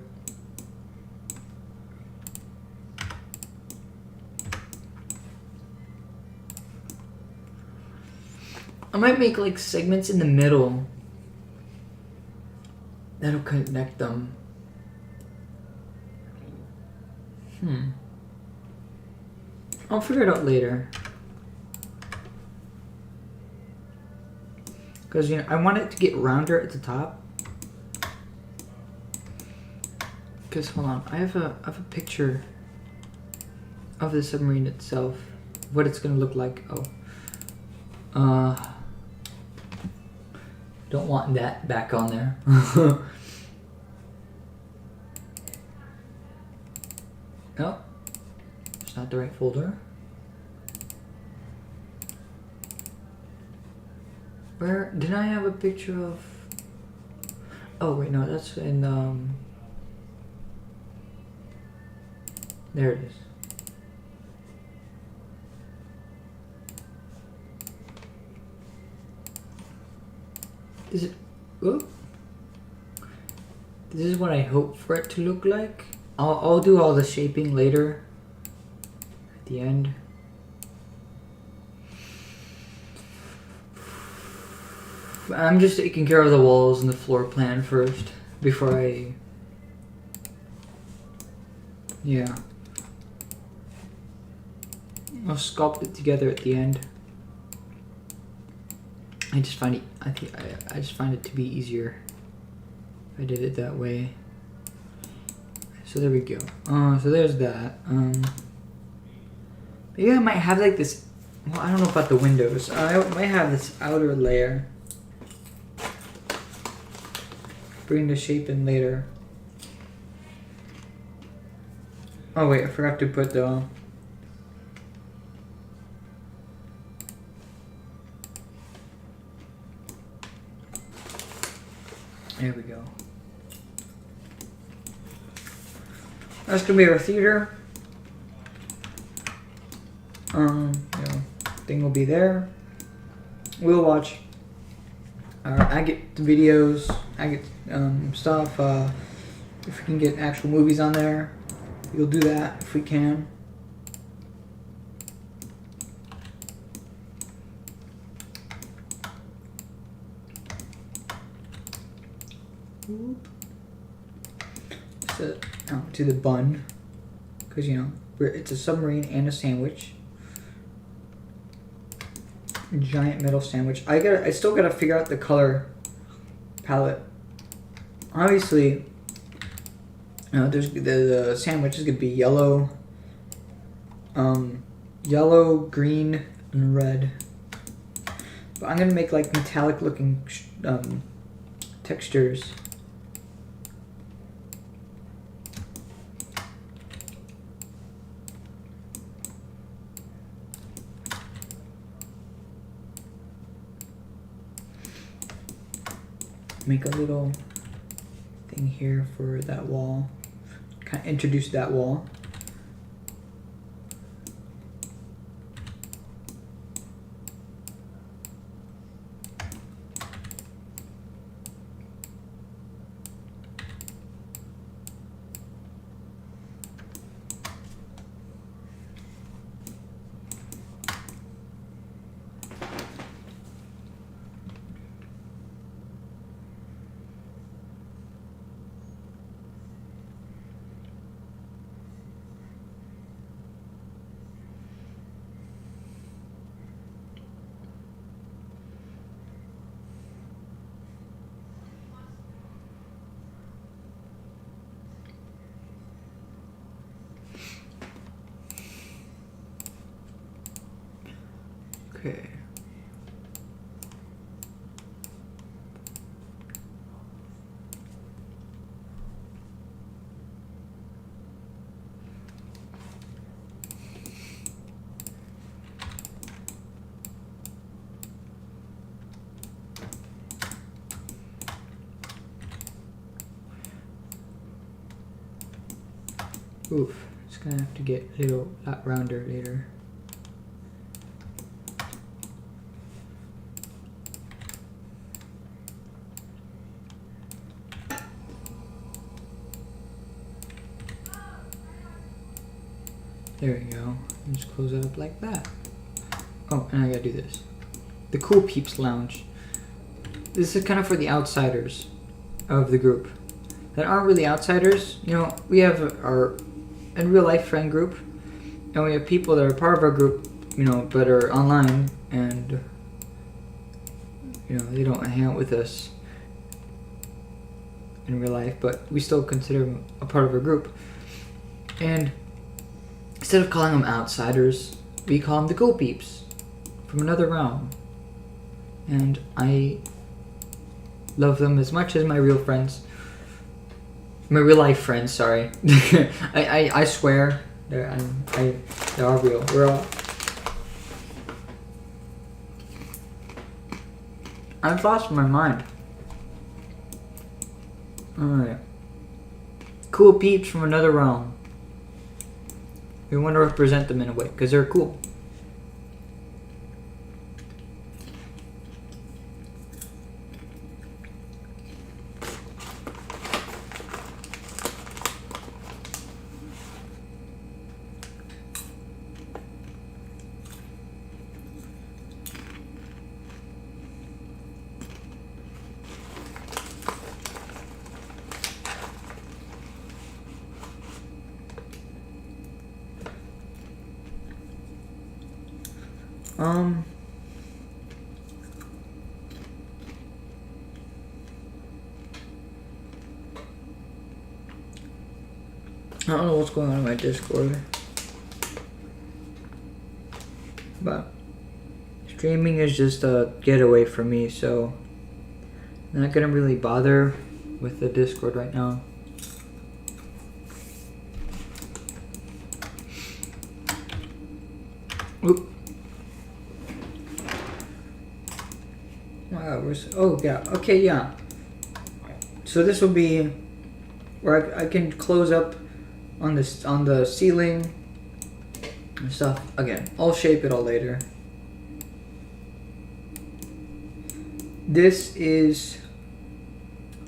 I might make like segments in the middle that'll connect them. I'll figure it out later. Because, you know, I want it to get rounder at the top. Because, hold on, I have a picture of the submarine itself. What it's going to look like. Oh. Don't want that back on there. No. It's not the right folder. Where did I have a picture of? Oh wait, no, that's in there it is. This is, oh, this is what I hope for it to look like. I'll do all the shaping later at the end. I'm just taking care of the walls and the floor plan first before I, yeah. I'll sculpt it together at the end. I just find it, I just find it to be easier if I did it that way. So there we go. So there's that. Maybe I might have like this, well, I don't know about the windows. I might have this outer layer. Bring the shape in later. Oh wait, I forgot to put the there we go. That's gonna be our theater. Thing will be there. We'll watch. I get the videos. I get stuff. If we can get actual movies on there, we'll do that if we can. So, to the bun, because it's a submarine and a sandwich. Giant metal sandwich. I still gotta figure out the color palette. Obviously, there's the sandwich is gonna be yellow, yellow, green, and red. But I'm gonna make like metallic looking textures. Make a little thing here for that wall. Kind of introduce that wall. Okay. Oof, it's gonna have to get a little lot rounder later. There we go. Just close it up like that. Oh, and I gotta do this. The Cool Peeps Lounge. This is kind of for the outsiders of the group that aren't really outsiders. We have our in real life friend group, and we have people that are part of our group, but are online and they don't hang out with us in real life, but we still consider them a part of our group. And instead of calling them outsiders, we call them the Cool Peeps from another realm. And I love them as much as my real friends. My real life friends, sorry. I swear they are real. We're all. I've lost my mind. Alright. Cool Peeps from another realm. We want to represent them in a way, because they're cool. I don't know what's going on in my Discord, but streaming is just a getaway for me, so I'm not gonna really bother with the Discord right now. Oop. Wow, okay, yeah. So this will be where I can close up on the ceiling and stuff. Again, I'll shape it all later. This is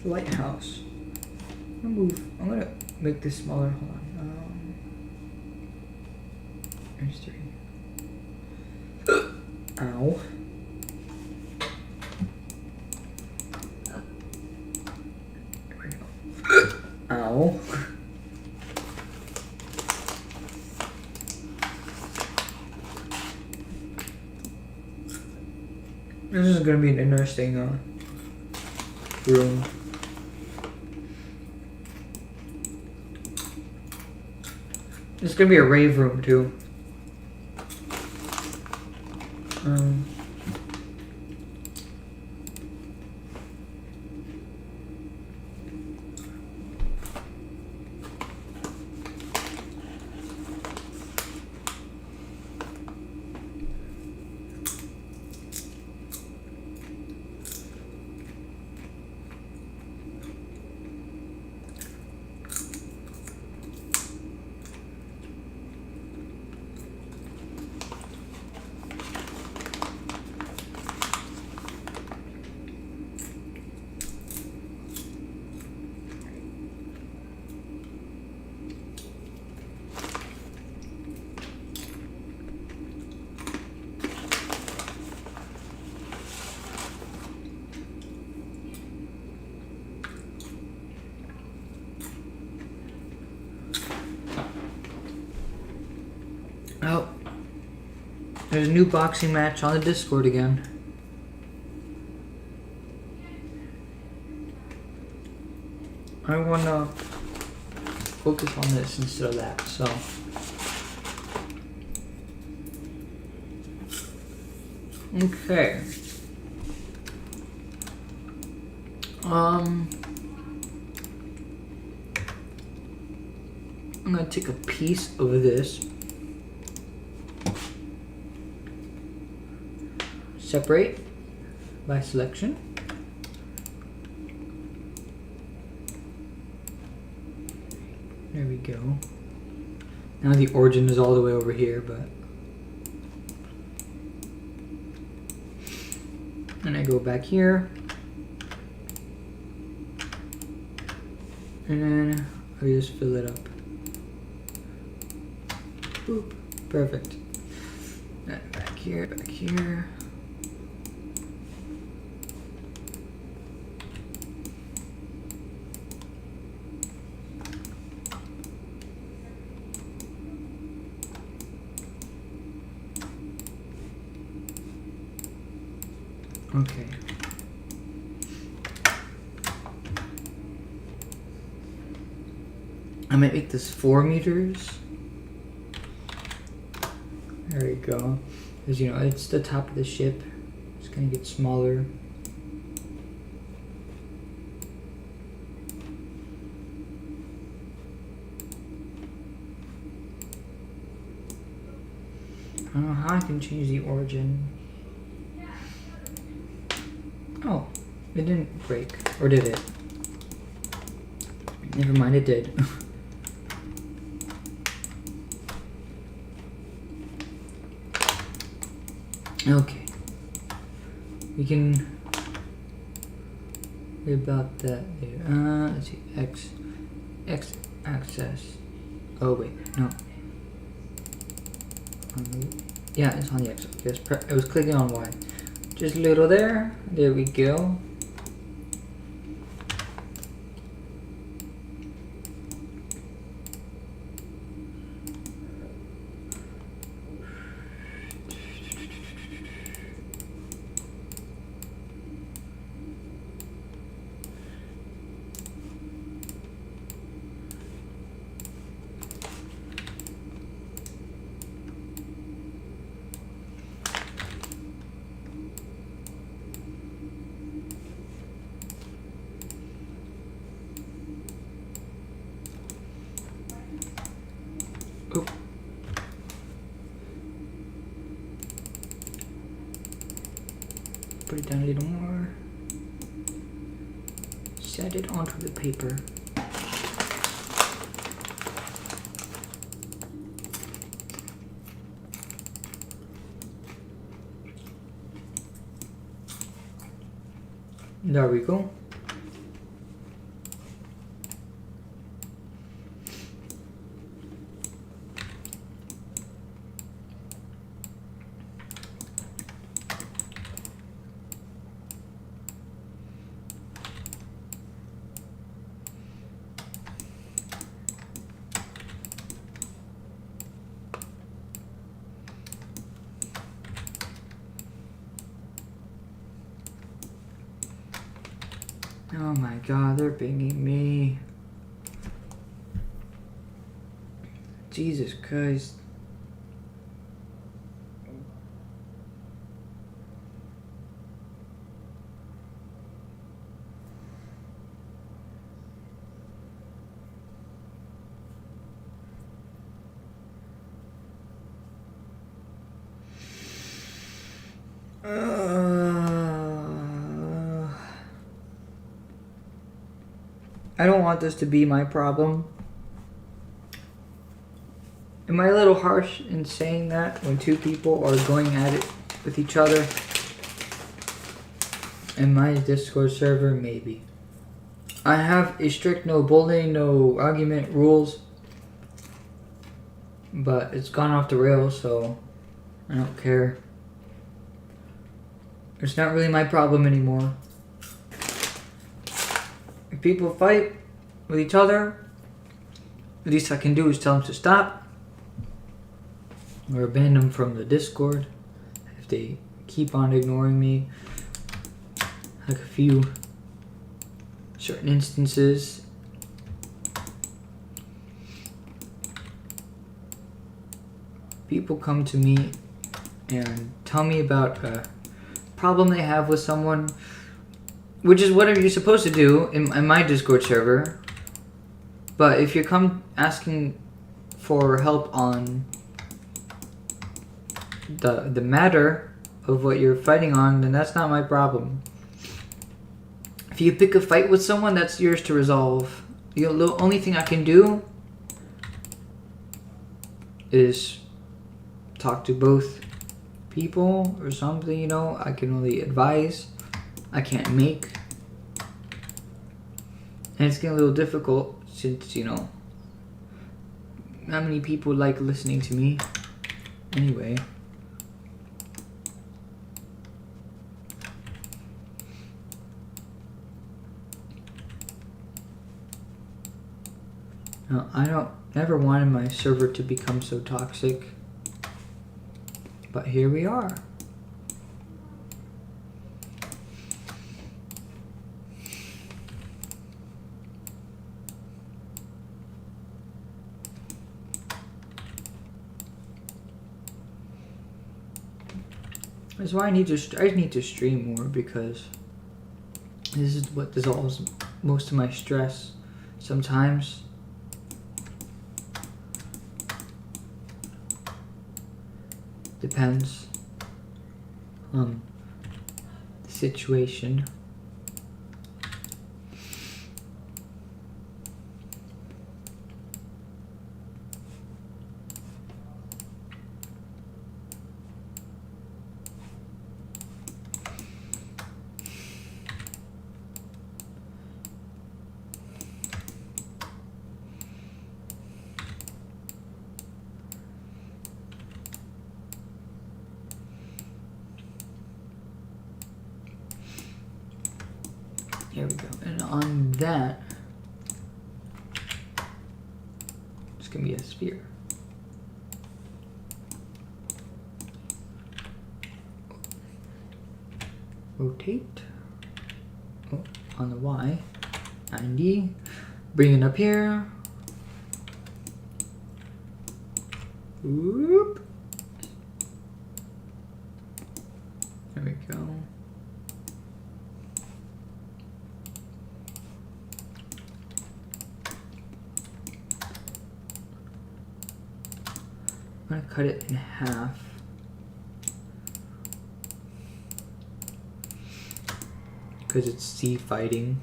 lighthouse. I'm gonna make this smaller. Hold on. There's 3. Ow. Ow. This is gonna be an interesting room. It's gonna be a rave room too. Oh, there's a new boxing match on the Discord again. I wanna focus on this instead of that, so. Okay. I'm gonna take a piece of this. Separate by selection. There we go. Now the origin is all the way over here, but. And I go back here. And then I just fill it up. Boop. Perfect. And back here, back here. Okay. I might make this 4 meters. There we go. Because, you know, it's the top of the ship. It's gonna get smaller. I don't know how I can change the origin. Oh, it didn't break. Or did it? Never mind, it did. Okay. We can... What about that there? Let's see. X axis. Oh, wait. No. Yeah, it's on the X. It was clicking on Y. Just a little there. There we go. Oh. Put it down a little more. Set it onto the paper. There we go. Oh my god, they're pinging me. Jesus Christ. I don't want this to be my problem. Am I a little harsh in saying that when two people are going at it with each other? In my Discord server, maybe. I have a strict no bullying, no argument rules. But it's gone off the rails, so I don't care. It's not really my problem anymore. If people fight with each other, the least I can do is tell them to stop. Or ban them from the Discord if they keep on ignoring me. Like a few certain instances. People come to me and tell me about a problem they have with someone, which is what you're supposed to do in my Discord server. But if you come asking for help on the matter of what you're fighting on, then that's not my problem. If you pick a fight with someone, that's yours to resolve. The only thing I can do is talk to both people or something, you know. I can only advise. I can't make. And it's getting a little difficult since, you know, not many people like listening to me anyway. No, I don't never wanted my server to become so toxic. But here we are. That's why I need to stream more, because this is what dissolves most of my stress sometimes. Depends on the situation. Here we go. And on that, it's going to be a sphere. Rotate. Oh, on the Y. 90. Bring it up here. Whoop. There we go. I'm gonna cut it in half. Because it's C fighting.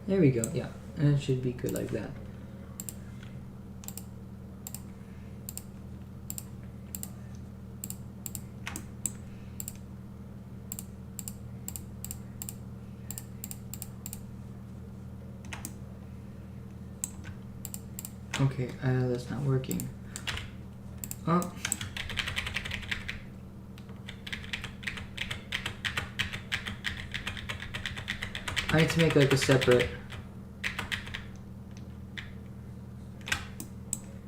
There we go, yeah. And it should be good like that. Okay, that's not working. Oh. I need to make like a separate.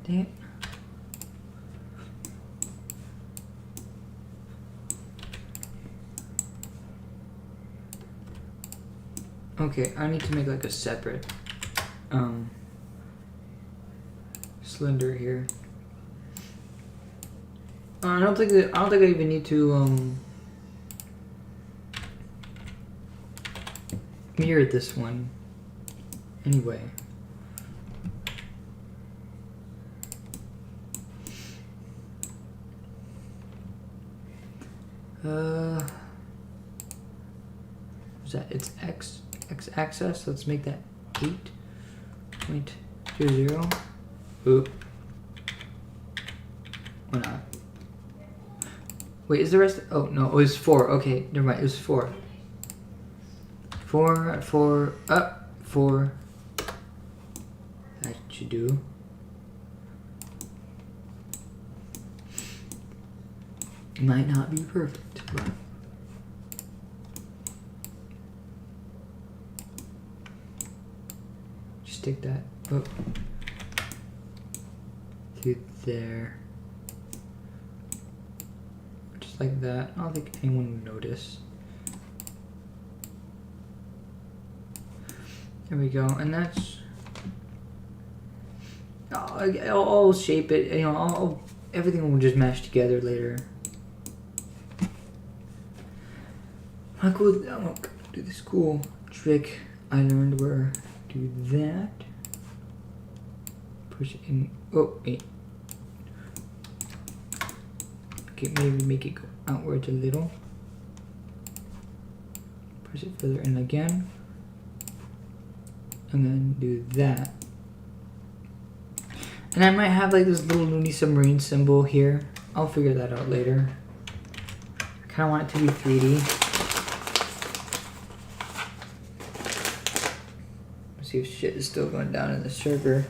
Dang it. Okay, I need to make like a separate cylinder here. I don't think I even need to mirror this one anyway. What's that? It's x axis. Let's make that 8.20. Oop. Or not. Wait, is the rest? Oh no, it was 4. Okay, never mind. It was 4. 4. 4. That should do. Might not be perfect, but just stick that up to there, just like that. I don't think anyone would notice. There we go, and that's. I'll shape it. You know, everything will just mesh together later. I'm gonna do this cool trick I learned where do that. Push it in. Oh, wait. Okay, maybe make it go outwards a little. Push it further in again. And then do that. And I might have like this little Looney Submarine symbol here. I'll figure that out later. I kind of want it to be 3D. See if shit is still going down in the server.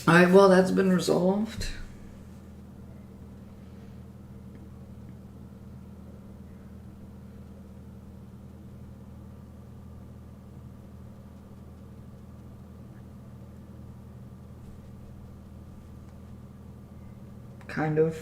Alright, well, that's been resolved. Kind of.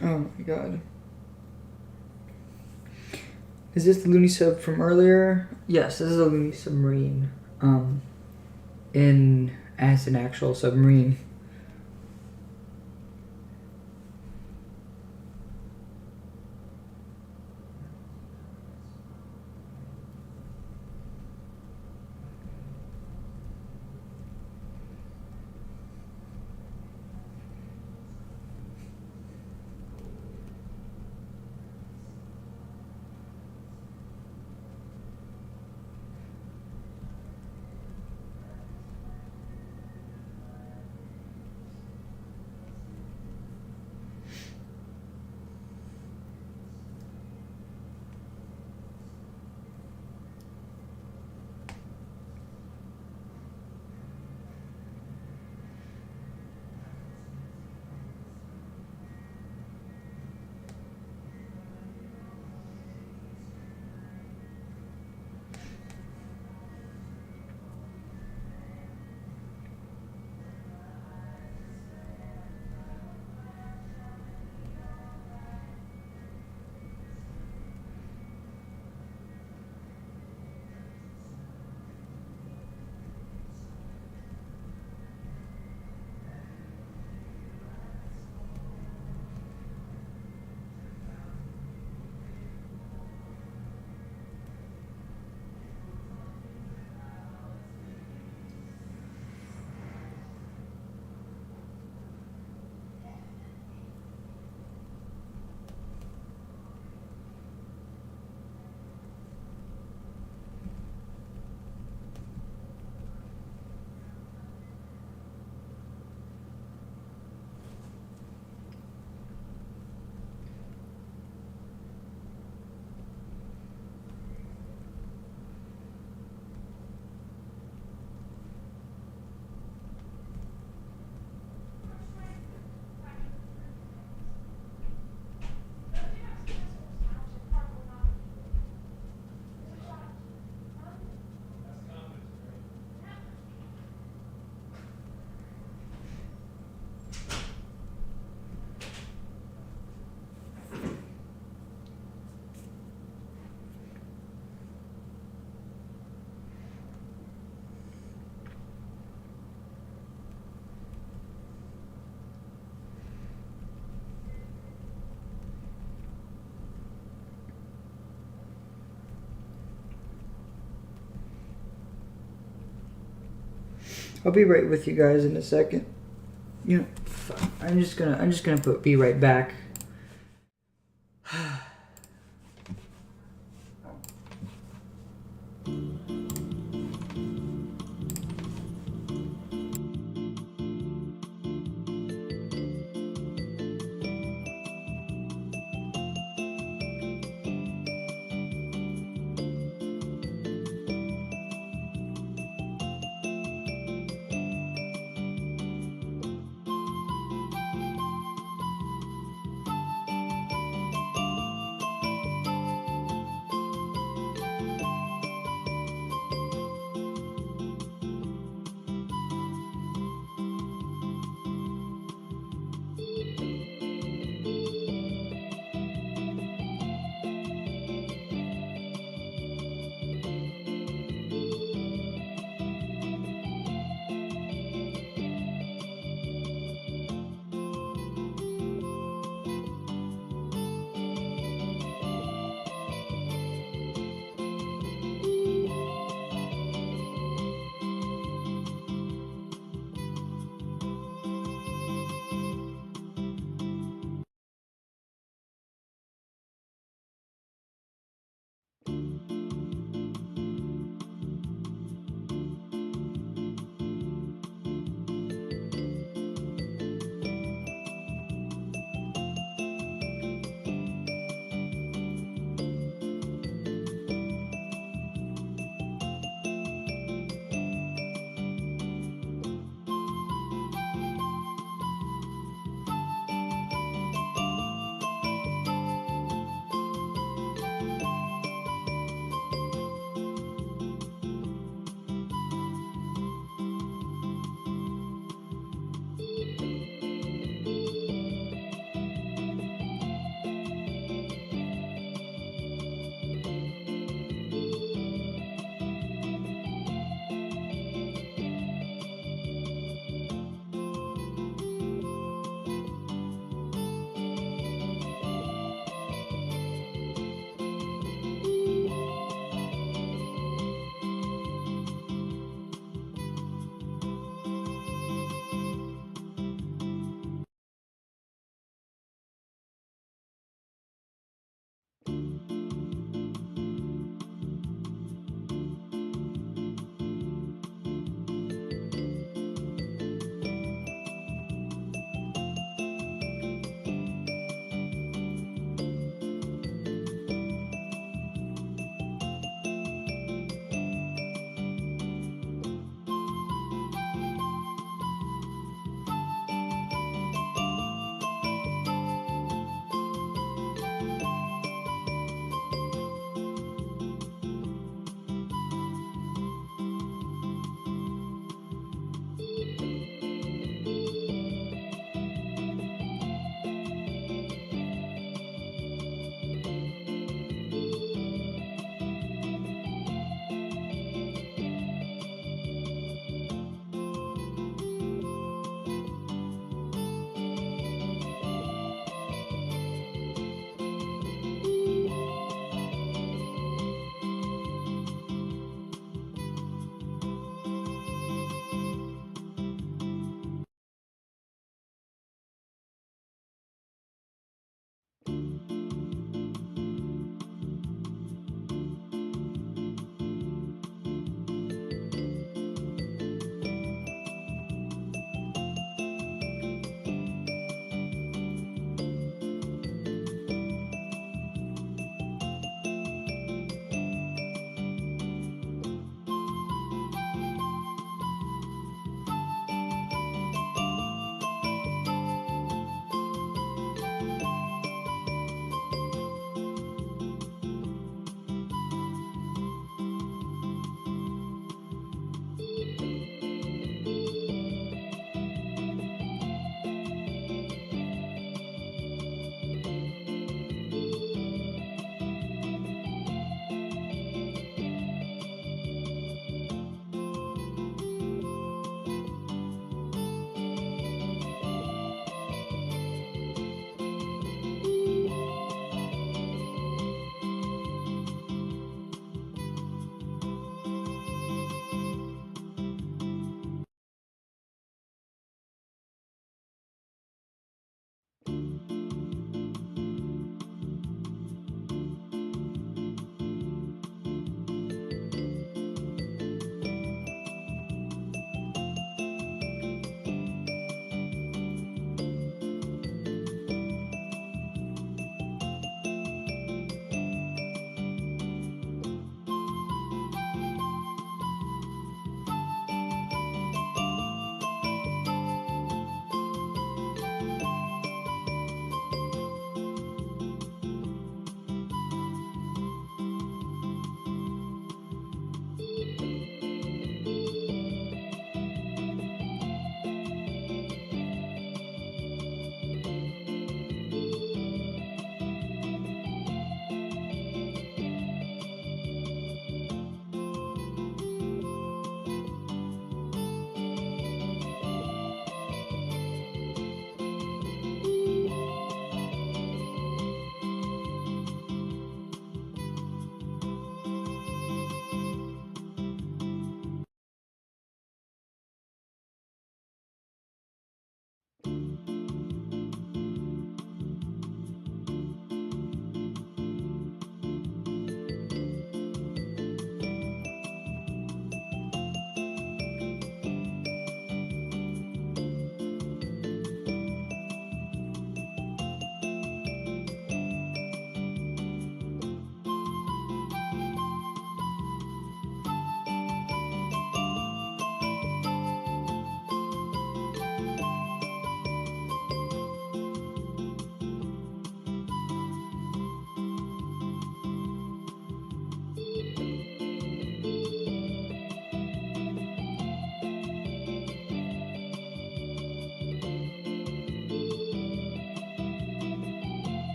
Oh my god. Is this the Looney Sub from earlier? Yes, this is a Looney Submarine. As an actual submarine. I'll be right with you guys in a second. You know, I'm just gonna put be right back.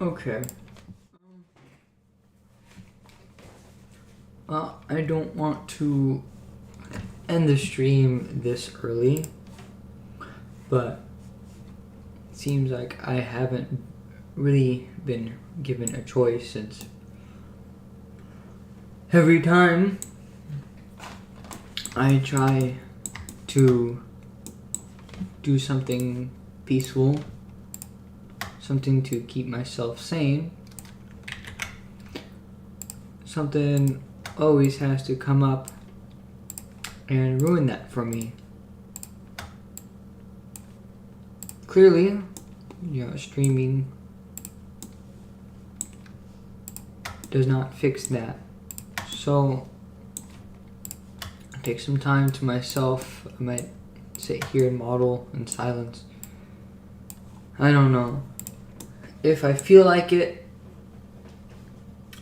Okay. I don't want to end the stream this early, but it seems like I haven't really been given a choice since every time I try to do something peaceful, something to keep myself sane, something always has to come up and ruin that for me. Clearly, streaming does not fix that. So, I take some time to myself. I might sit here and model in silence. I don't know. If I feel like it,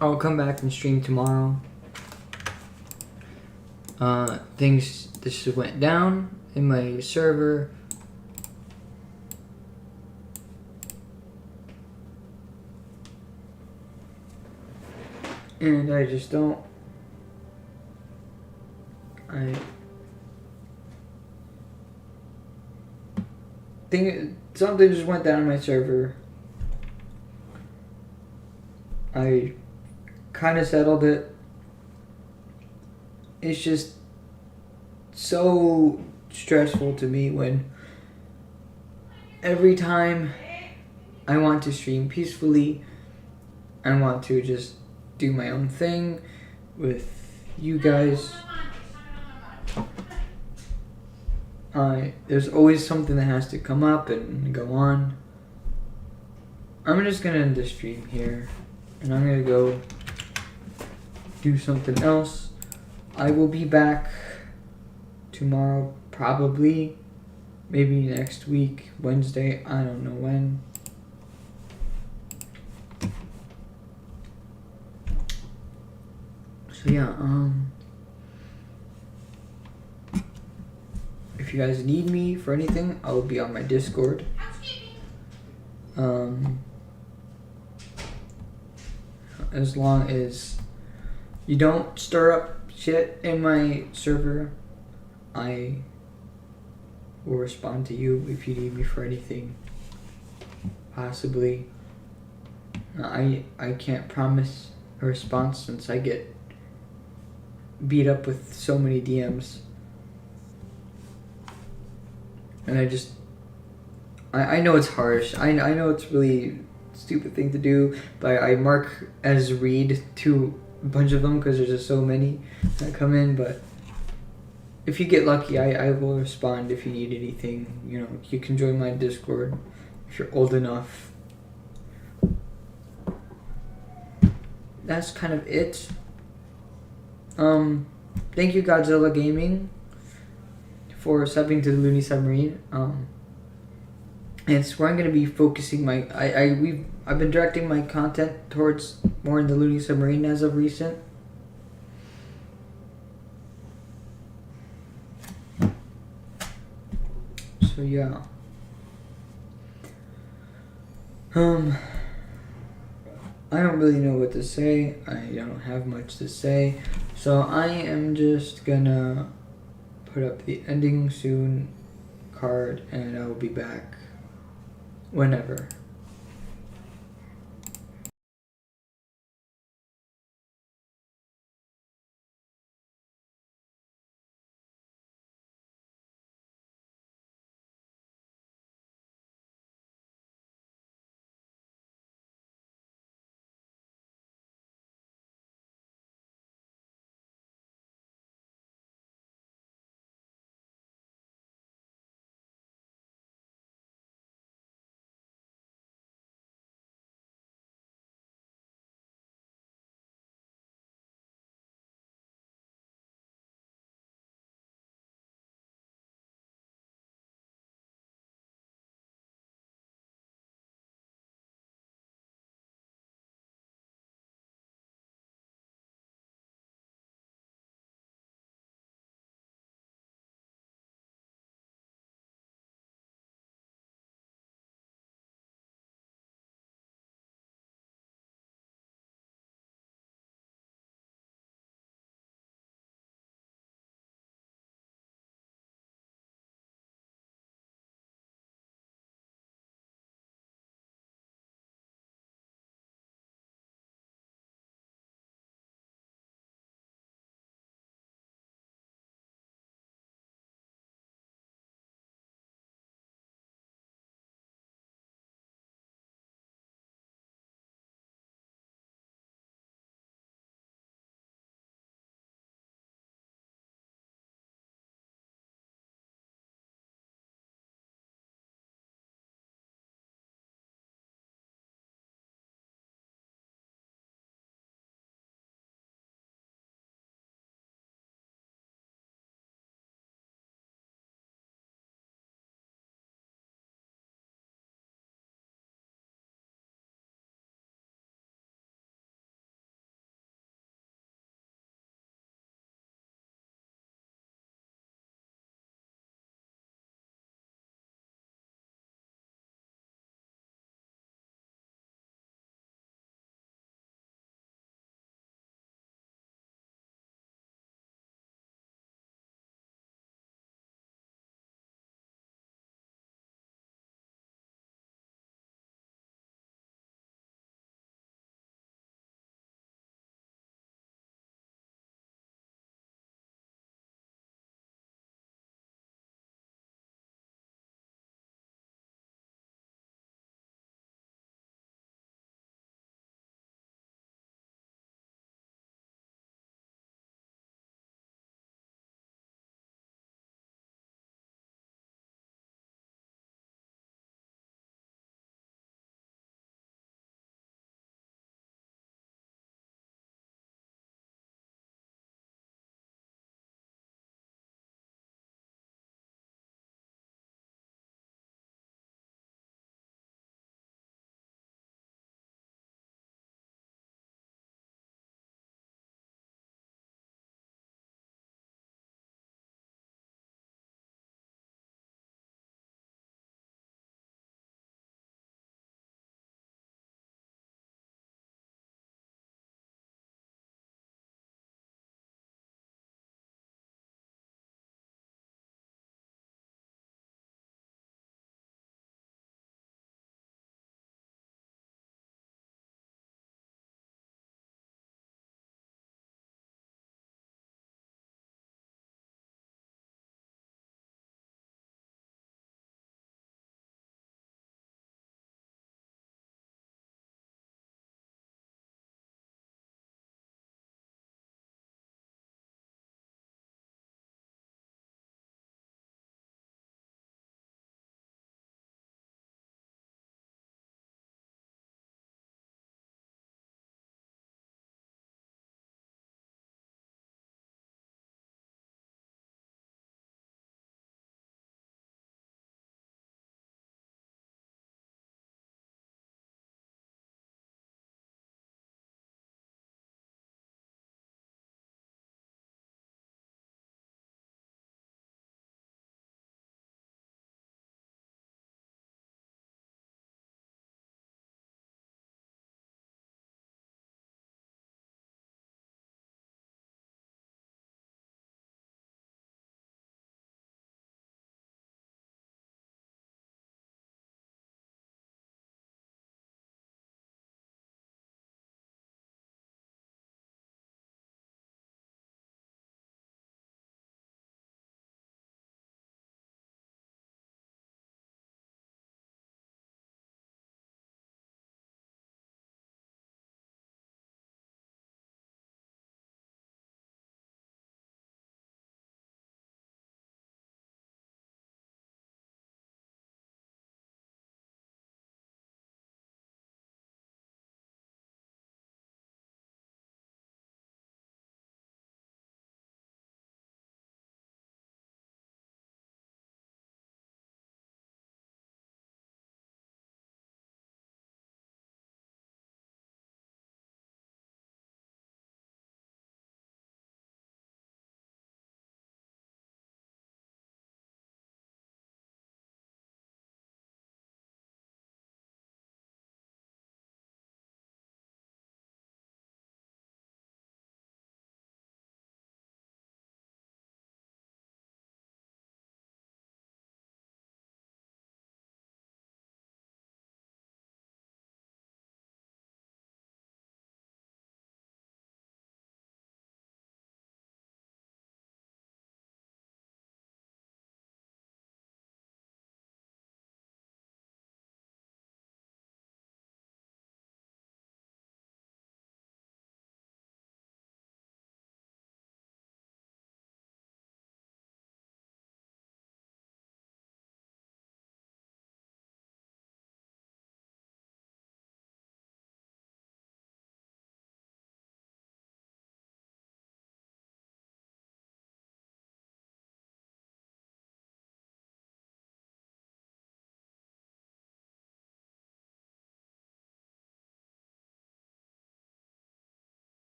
I'll come back and stream tomorrow. Things just went down in my server. And I just don't. Something just went down on my server. I kind of settled it. It's just so stressful to me when every time I want to stream peacefully, I want to just do my own thing with you guys. There's always something that has to come up and go on. I'm just gonna end the stream here, and I'm gonna go do something else. I will be back tomorrow, probably, maybe next week, Wednesday, I don't know when. So yeah, if you guys need me for anything, I will be on my Discord. As long as you don't stir up shit in my server, I will respond to you if you need me for anything. Possibly. I can't promise a response since I get beat up with so many DMs. And I know it's harsh. I know it's really stupid thing to do, but I mark as read to a bunch of them because there's just so many that come in. But if you get lucky, I will respond if you need anything. You can join my Discord if you're old enough. That's kind of it. Thank you, Godzilla Gaming, for subbing to the Looney Submarine. It's where I'm gonna be focusing my. I've been directing my content towards more in the Looney Submarine as of recent. So yeah. I don't really know what to say. I don't have much to say. So I am just gonna put up the ending soon card and I will be back whenever.